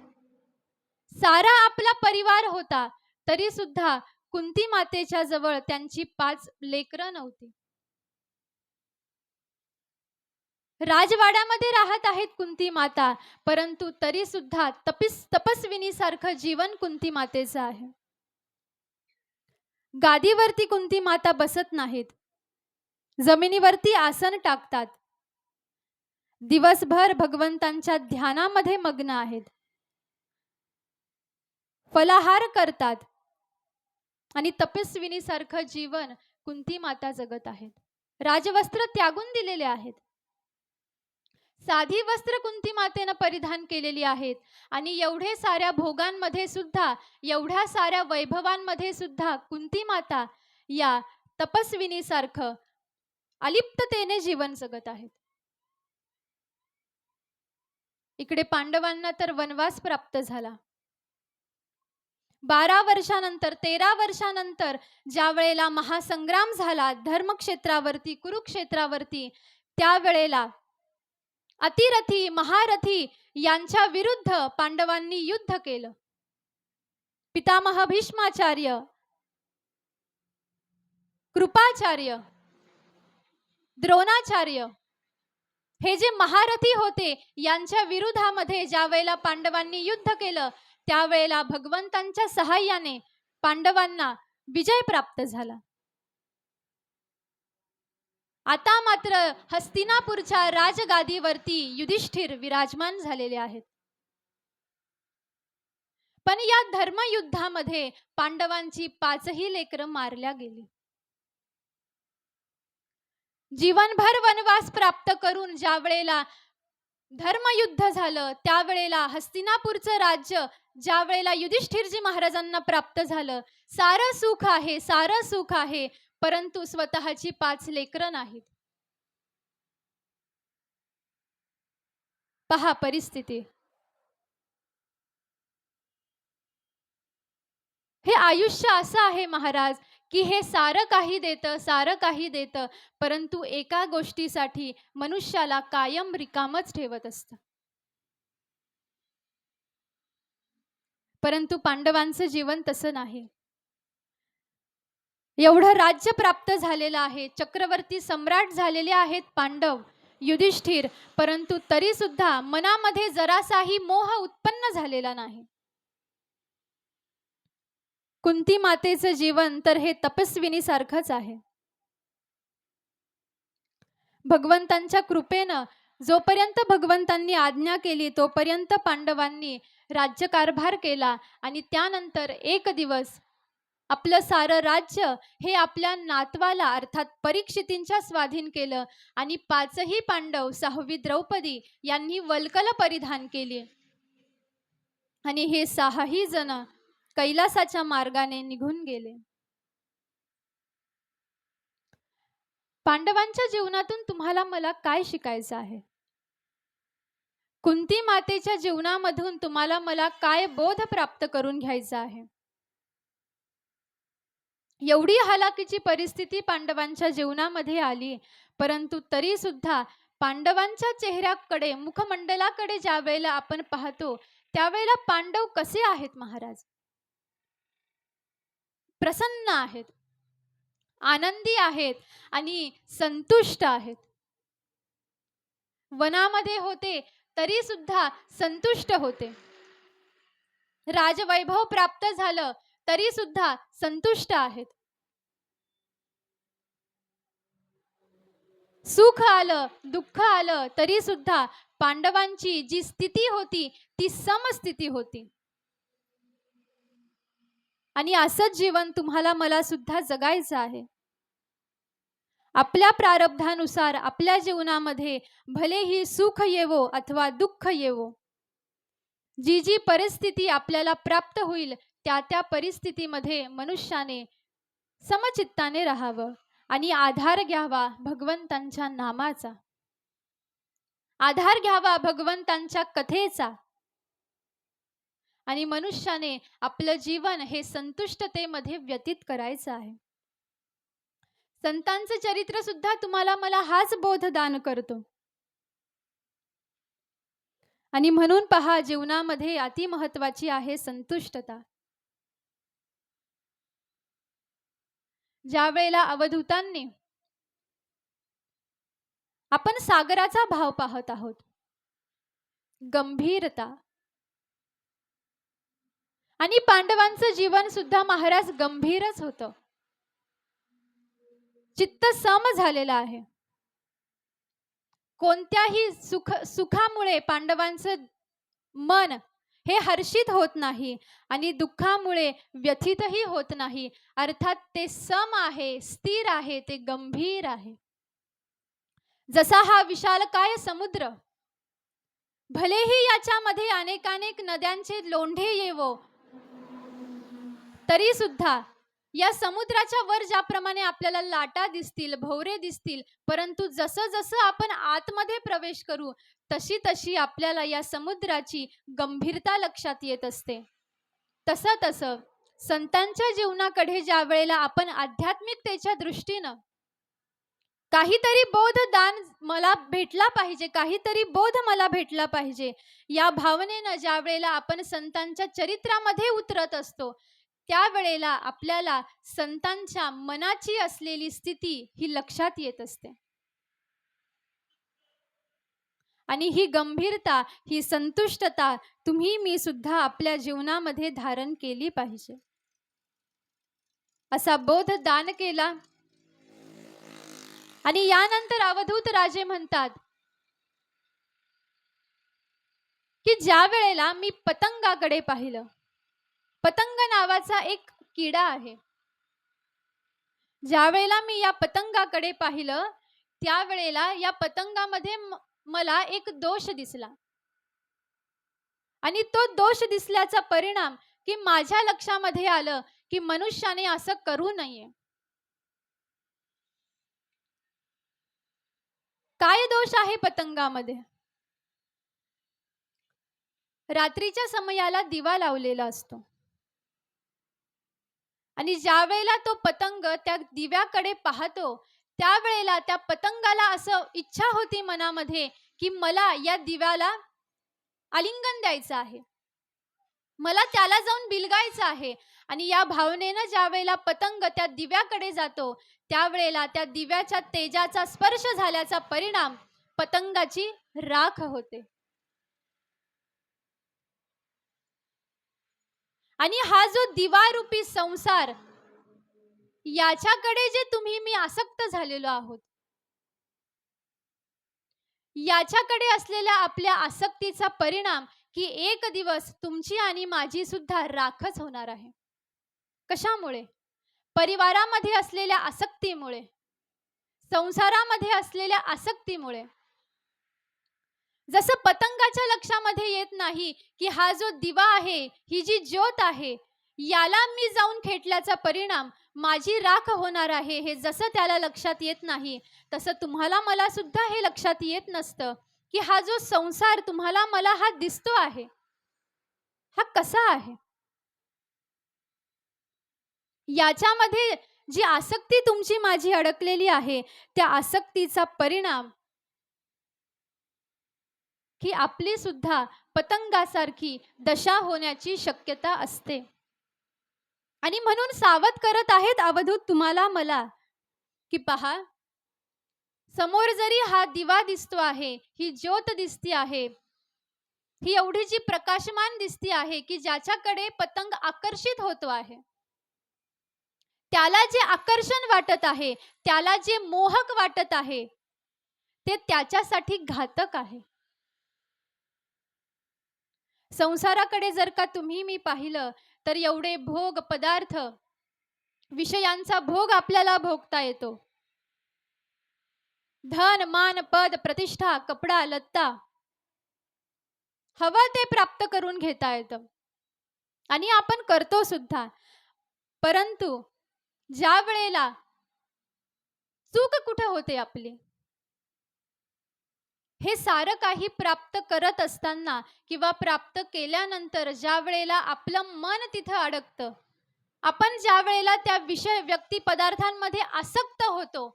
Speaker 4: सारा आपला परिवार होता, तरी सुद्धा कुंती मातेच्या जवळ त्यांची 5 लेकरं नव्हती. राजवाड्यामध्ये राहत आहेत कुंती माता, परंतु तरी सुद्धा तपस्विनीसारखं जीवन कुंती मातेचं आहे. गादीवरती कुंती माता बसत नाहीत, जमिनीवरती आसन टाकतात. दिवसभर भगवंतांच्या ध्यानामध्ये मग्न आहेत. फलाहार करतात आणि तपस्विनीसारखं जीवन कुंती माता जगत आहेत. राजवस्त्र त्यागून दिलेले आहेत. साधी वस्त्र कुंती मातेनं परिधान केलेली आहेत आणि एवढे साऱ्या भोगांमध्ये सुद्धा, एवढ्या साऱ्या वैभवांमध्ये सुद्धा कुंती माता या तपस्विनीसारखं अलिप्ततेने जीवन जगत आहेत. इकडे पांडवांना तर वनवास प्राप्त झाला. 12 वर्षानंतर 13 वर्षानंतर ज्या वेळेला महासंग्राम झाला धर्मक्षेत्रावरती, कुरुक्षेत्रावरती, त्यावेळेला अतिरथी महारथी यांच्या विरुद्ध पांडवांनी युद्ध केलं. पितामह भीष्माचार्य, कृपाचार्य, द्रोणाचार्य हे जे महारथी होते यांच्या विरोधामध्ये ज्या वेळेला पांडवांनी युद्ध केलं त्यावेळेला भगवंतांच्या सहाय्याने पांडवांना विजय प्राप्त झाला. आता मात्र हस्तिनापूरच्या राजगादीवरती युधिष्ठिर विराजमान झालेले आहेत. पण या धर्मयुद्धामध्ये पांडवांची 5ही लेकरं मारल्या गेली. जीवनभर वनवास प्राप्त करून ज्या वेळेला धर्मयुद्ध झालं त्यावेळेला हस्तिनापूरचं राज्य ज्या वेळेला युधिष्ठिरजी महाराजांना प्राप्त झालं, सारं सुख आहे, सारं सुख आहे, परंतु स्वतःची 5 लेकरं नाहीत. पहा परिस्थिती. हे आयुष्य असं आहे महाराज, की हे सारं काही देतं, सारं काही देतं, परंतु एका गोष्टीसाठी मनुष्याला कायम रिकामच ठेवत असतं. परंतु पांडवांचं जीवन तसं नाही. एवढं राज्य प्राप्त झालेलं आहे, चक्रवर्ती सम्राट झालेले आहेत पांडव, युधिष्ठिर, परंतु तरी सुद्धा मनामध्ये जरासाही मोह उत्पन्न झालेला नाही. कुंती मातेचं जीवन तर हे तपस्विनीसारखंच आहे. भगवंतांच्या कृपेनं जोपर्यंत भगवंतांनी आज्ञा केली तोपर्यंत पांडवांनी राज्यकारभार केला आणि त्यानंतर एक दिवस आपलं सारं राज्य हे आपल्या नातवाला अर्थात परीक्षितींच्या स्वाधीन केलं आणि 5ही पांडव 6वी द्रौपदी यांनी वल्कल परिधान केली आणि हे 6ही जण कैलासाच्या मार्गाने निघून गेले. पांडवांच्या जीवनातून तुम्हाला मला काय शिकायचं आहे? कुंती मातेच्या जीवनामधून तुम्हाला मला काय बोध प्राप्त करून घ्यायचा आहे? एवढी हालाकीची परिस्थिती पांडवांच्या जीवनामध्ये आली, परंतु तरी सुद्धा पांडवांच्या चेहऱ्याकडे, मुखमंडलाकडे ज्या वेळेला आपण पाहतो त्यावेळेला पांडव कसे आहेत महाराज? प्रसन्न आहेत, आनंदी आहेत आणि संतुष्ट आहेत. वनामध्ये होते तरी सुद्धा संतुष्ट होते. राजवैभव प्राप्त झालं तरी सुद्धा संतुष्ट आहेत. सुख आलं, दुःख आलं तरी सुद्धा पांडवांची जी स्थिती होती ती समस्थिती होती. आणि असंच जीवन तुम्हाला मला सुद्धा जगायचं आहे. आपल्या प्रारब्धानुसार आपल्या जीवनामध्ये भलेही सुख येवो अथवा दुःख येवो, जी जी परिस्थिती आपल्याला प्राप्त होईल त्या त्या परिस्थितीमध्ये मनुष्याने समचित्ताने राहावं आणि आधार घ्यावा भगवंतांच्या नामाचा, आधार घ्यावा भगवंतांच्या कथेचा आणि मनुष्याने आपलं जीवन हे संतुष्टतेमध्ये व्यतीत करायचं आहे. संतांचं चरित्र सुद्धा तुम्हाला मला हाच बोध दान करतो. आणि म्हणून पहा, जीवनामध्ये अति महत्वाची आहे संतुष्टता. ज्या वेळेला अवधूतांनी आपण सागराचा भाव पाहत आहोत, गंभीरता, आणि पांडवांचं जीवन सुद्धा महाराज गंभीरच होतं. चित्त सम झालेलं आहे. कोणत्याही सुखामुळे पांडवांचं मन हे हर्षित होत नाही आणि दुःखामुळे व्यथितही होत नाही. अर्थात ते सम आहे, स्थिर आहे, ते गंभीर आहे. जसा हा विशालकाय समुद्र, भलेही याच्यामध्ये अनेकानेक नद्यांचे लोंढे येवो तरी सुद्धा या समुद्राच्या वर ज्याप्रमाणे आपल्याला लाटा दिसतील, भोवरे दिसतील, परंतु जसं जसं आपण आतमध्ये प्रवेश करू तशी तशी आपल्याला या समुद्राची गंभीरता लक्षात येत असते. तसं तसं संतांच्या जीवनाकडे ज्या वेळेला आपण आध्यात्मिकतेच्या दृष्टीनं काहीतरी बोध दान मला भेटला पाहिजे, काहीतरी बोध मला भेटला पाहिजे, या भावनेनं ज्या वेळेला आपण संतांच्या चरित्रामध्ये उतरत असतो त्यावेळेला आपल्याला संतांच्या मनाची असलेली स्थिती ही लक्षात येत असते. आणि ही गंभीरता, ही संतुष्टता तुम्ही मी सुद्धा आपल्या जीवनामध्ये धारण केली पाहिजे. असा बोध दान केला. आणि यानंतर अवधूत राजे म्हणतात की ज्या वेळेला मी पतंगाकडे पाहिलं, पतंग नावाचा एक किडा आहे, ज्या वेळेला मी या पतंगाकडे पाहिलं त्यावेळेला या पतंगामध्ये मला एक दोष दिसला आणि तो दोष दिसल्याचा परिणाम की माझ्या लक्षामध्ये आलं की मनुष्याने असं करू नये. काय दोष आहे पतंगामध्ये? रात्रीच्या समयाला दिवा लावलेला असतो आणि ज्या वेळेला तो पतंग त्या दिव्याकडे पाहतो त्यावेळेला त्या पतंगाला असं इच्छा होती मनामध्ये की मला या दिव्याला आलिंगन द्यायचं आहे, मला त्याला जाऊन बिलगायचं आहे. आणि या भावनेनं ज्या वेळेला पतंग त्या दिव्याकडे जातो त्यावेळेला त्या दिव्याच्या तेजाचा स्पर्श झाल्याचा परिणाम पतंगाची राख होते. आणि हा जो दिवारूपी संसार याच्याकडे जे तुम्ही मी आसक्त झालेलो आहोत, याच्याकडे असलेल्या आपल्या आसक्तीचा परिणाम की एक दिवस तुमची आणि माझी सुद्धा राखच होणार आहे. कशामुळे? परिवारामध्ये असलेल्या आसक्तीमुळे, संसारामध्ये असलेल्या आसक्तीमुळे. जसं पतंगाच्या लक्षामध्ये येत नाही की हा जो दिवा आहे, ही जी ज्योत आहे, याला मी जाऊन खेटल्याचा परिणाम माझी राख होणार आहे, हे जसं त्याला लक्षात येत नाही तसं तुम्हाला मला सुद्धा हे लक्षात येत नसतं की हा जो संसार तुम्हाला मला हा दिसतो आहे, हा कसा आहे. याच्यामध्ये जी आसक्ती तुमची माझी अडकलेली आहे त्या आसक्तीचा परिणाम की आपली सुद्धा पतंगासारखी दशा होण्याची शक्यता असते. आणि म्हणून सावध करत आहेत अवधूत तुम्हाला मला की पहा, समोर जरी हा दिवा दिसतो आहे, ही ज्योत दिसती आहे, ही एवढी जी प्रकाशमान दिसती आहे की ज्याच्याकडे पतंग आकर्षित होतो आहे, त्याला जे आकर्षण वाटत आहे, त्याला जे मोहक वाटत आहे, ते त्याच्यासाठी घातक आहे. संसाराकडे जर का तुम्ही मी पाहिलं तर एवढे भोग पदार्थ, विषयांचा भोग आपल्याला भोगता येतो. धन, मान, पद, प्रतिष्ठा, कपडा, लत्ता हवं ते प्राप्त करून घेता येतं आणि आपण करतो सुद्धा. परंतु ज्या वेळेला चूक कुठे होते आपली, हे सारं काही प्राप्त करत असताना किंवा प्राप्त केल्यानंतर ज्या वेळेला आपलं मन तिथं अडकतं, आपण ज्या वेळेला त्या विषय व्यक्ती पदार्थांमध्ये आसक्त होतो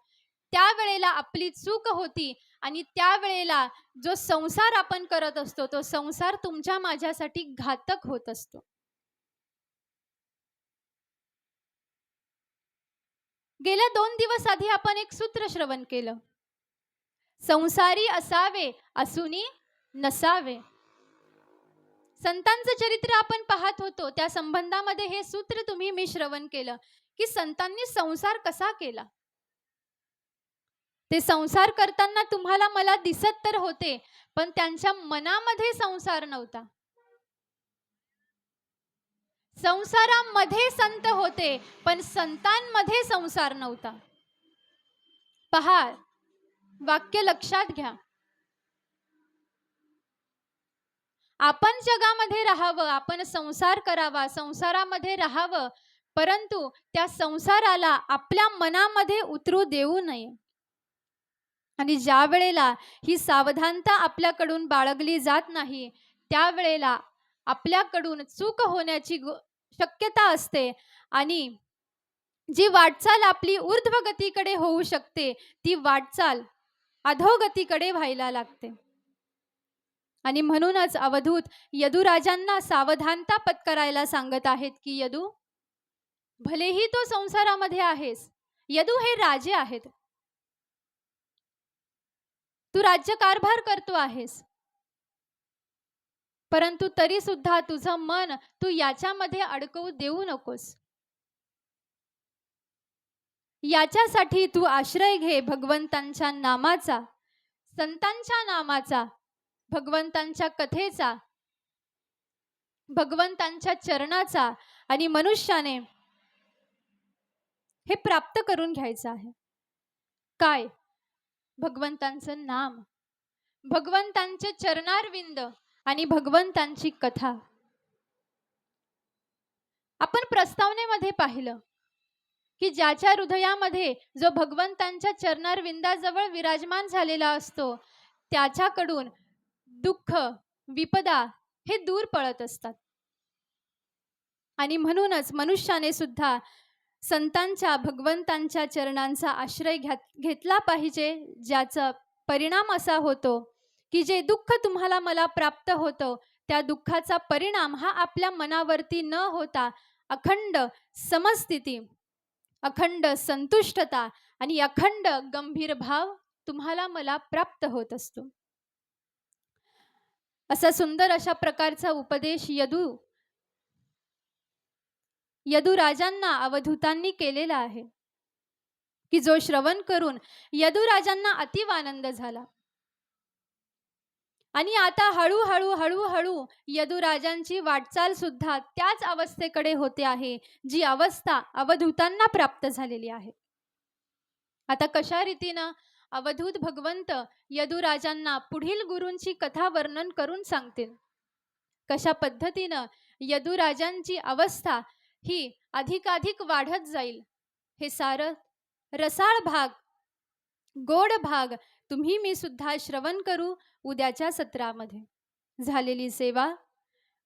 Speaker 4: त्यावेळेला आपली चूक होती. आणि त्यावेळेला जो संसार आपण करत असतो तो संसार तुमच्या माझ्यासाठी घातक होत असतो. गेल्या 2 दिवस आधी आपण एक सूत्र श्रवण केलं, संसारी असावे असुनी नसावे. संतांचं चरित्र आपण पाहत होतो, त्या संबंधामध्ये हे सूत्र तुम्ही मी श्रवण केलं की संतांनी संसार कसा केला. ते संसार करताना तुम्हाला मला दिसत तर होते, पण त्यांच्या मनामध्ये संसार नव्हता. संसारामध्ये संत होते पण संतांमध्ये संसार नव्हता. पहा, वाक्य लक्षात घ्या. आपण जगामध्ये राहावं, आपण संसार करावा, संसारामध्ये राहावं, परंतु त्या संसाराला आपल्या मनामध्ये उतरू देऊ नये. आणि ज्या वेळेला ही सावधानता आपल्याकडून बाळगली जात नाही त्यावेळेला आपल्याकडून चूक होण्याची शक्यता असते आणि जी वाटचाल आपली ऊर्ध्वगतीकडे होऊ शकते ती वाटचाल अधोगतीकडे व्हायला लागते. आणि म्हणूनच अवधूत यदुराजांना सावधानता पत्करायला सांगत आहेत की यदू, भलेही तो संसारामध्ये आहेस, यदू हे राजे आहेत, तू राज्यकारभार करतो आहेस, परंतु तरी सुद्धा तुझं मन तू याच्यामध्ये अडकवू देऊ नकोस. याच्यासाठी तू आश्रय घे भगवंतांच्या नामाचा, संतांच्या नामाचा, भगवंतांच्या कथेचा, भगवंतांच्या चरणाचा. आणि मनुष्याने हे प्राप्त करून घ्यायचं आहे. काय? भगवंतांचं नाम, भगवंतांचे चरणारविंद आणि भगवंतांची कथा. आपण प्रस्तावनेमध्ये पाहिलं की ज्याच्या हृदयामध्ये जो भगवंतांच्या चरणारविंदाजवळ विराजमान झालेला असतो त्याच्याकडून दुःख, विपदा हे दूर पळत असतात. आणि म्हणूनच मनुष्याने सुद्धा संतांच्या, भगवंतांच्या चरणांचा आश्रय घेतला पाहिजे, ज्याचा परिणाम असा होतो की जे दुःख तुम्हाला मला प्राप्त होतं त्या दुःखाचा परिणाम हा आपल्या मनावरती न होता अखंड समस्थिती, अखंड संतुष्टता आणि अखंड गंभीर भाव तुम्हाला मला प्राप्त होत असतो. असा सुंदर अशा प्रकारचा उपदेश यदुराजांना अवधूतांनी केलेला आहे की जो श्रवण करून यदुराजांना अतीव आनंद झाला. आणि आता हळूहळू हळूहळू यदुराजांची वाटचाल सुद्धा त्याच अवस्थेकडे होते आहे जी अवस्था अवधूतांना प्राप्त झालेली आहे. आता कशा रीतीनं अवधूत भगवंत यदुराजांना पुढील गुरूंची कथा वर्णन करून सांगतील, कशा पद्धतीनं यदुराजांची अवस्था ही अधिकाधिक वाढत जाईल, हे सारं रसाळ भाग, गोड भाग तुम्ही मी सुद्धा श्रवण करू उद्याच्या सत्रामध्ये. झालेली सेवा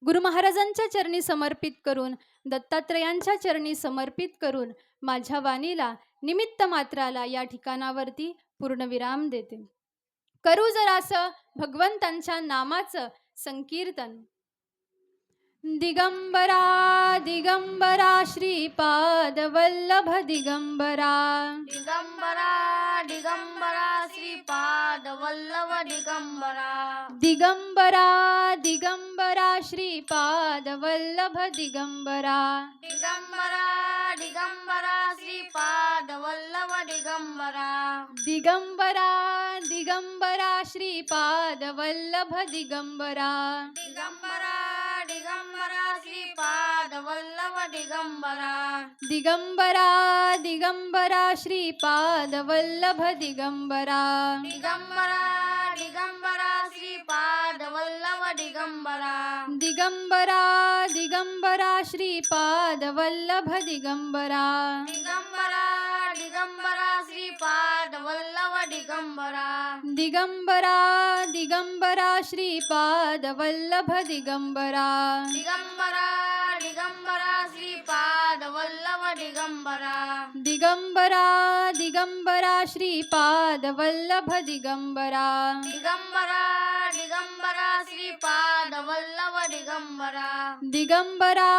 Speaker 4: गुरु महाराजांच्या चरणी समर्पित करून, दत्तात्रयांच्या चरणी समर्पित करून माझ्या वाणीला, निमित्त मात्राला या ठिकाणावरती पूर्णविराम देते. करू जरासं भगवंतांच्या नामाचं संकीर्तन. दिगंबरा दिगंबरा श्रीपाद वल्लभ दिगंबरा,
Speaker 3: दिगंबरा दिगंबरा श्रीपाद वल्लभ दिगंबरा,
Speaker 4: दिगंबरा दिगंबरा श्रीपाद वल्लभ दिगंबरा,
Speaker 3: दिगंबरा दिगंबरा श्रीपाद वल्लभ दिगंबरा,
Speaker 4: दिगंबरा दिगंबरा श्रीपाद वल्लभ दिगंबरा,
Speaker 3: दिगंबरा दिगंबरा श्रीपाद वल्लभ दिगंबरा,
Speaker 4: दिगंबरा दिगंबरा श्रीपाद वल्लभ दिगंबरा,
Speaker 3: दिगंबरा दिगंबरा श्रीपाद वल्लभ दिगंबरा,
Speaker 4: दिगंबरा दिगंबरा श्रीपाद वल्लभ दिगंबरा,
Speaker 3: दिगंबरा दिगंबरा श्रीपाद वल्लभ दिगंबरा,
Speaker 4: दिगंबरा दिगंबरा श्रीपाद वल्लभ दिगंबरा,
Speaker 3: दिगंबरा दिगंबरा श्रीपाद वल्लभ दिगंबरा,
Speaker 4: दिगंबरा दिगंबरा श्रीपाद वल्लभ दिगंबरा,
Speaker 3: दिगंबरा दिगंबरा श्रीपाद वल्लभ दिगंबरा,
Speaker 4: दिगंबरा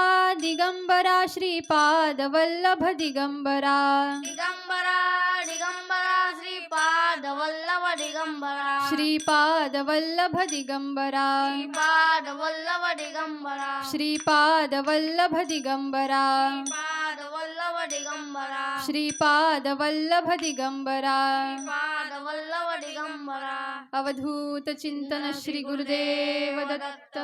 Speaker 4: दिगंबरा श्रीपाद वल्लभ दिगंबरा,
Speaker 3: दिगंबरा दिगंबरा श्रीपाद वल्लभ दिगंबरा,
Speaker 4: श्रीपाद वल्लभ दिगंबरा,
Speaker 3: श्रीपाद वल्लभ दिगंबरा,
Speaker 4: श्रीपाद वल्लभ दिगंबरा,
Speaker 3: श्रीपाद वल्लभ दिगंबरा,
Speaker 4: श्रीपाद वल्लभ दिगंबरा.
Speaker 3: श्रीपाद वल्लभ दिगंबरा.
Speaker 4: अवधूत चिंतन श्री गुरुदेव दत्त.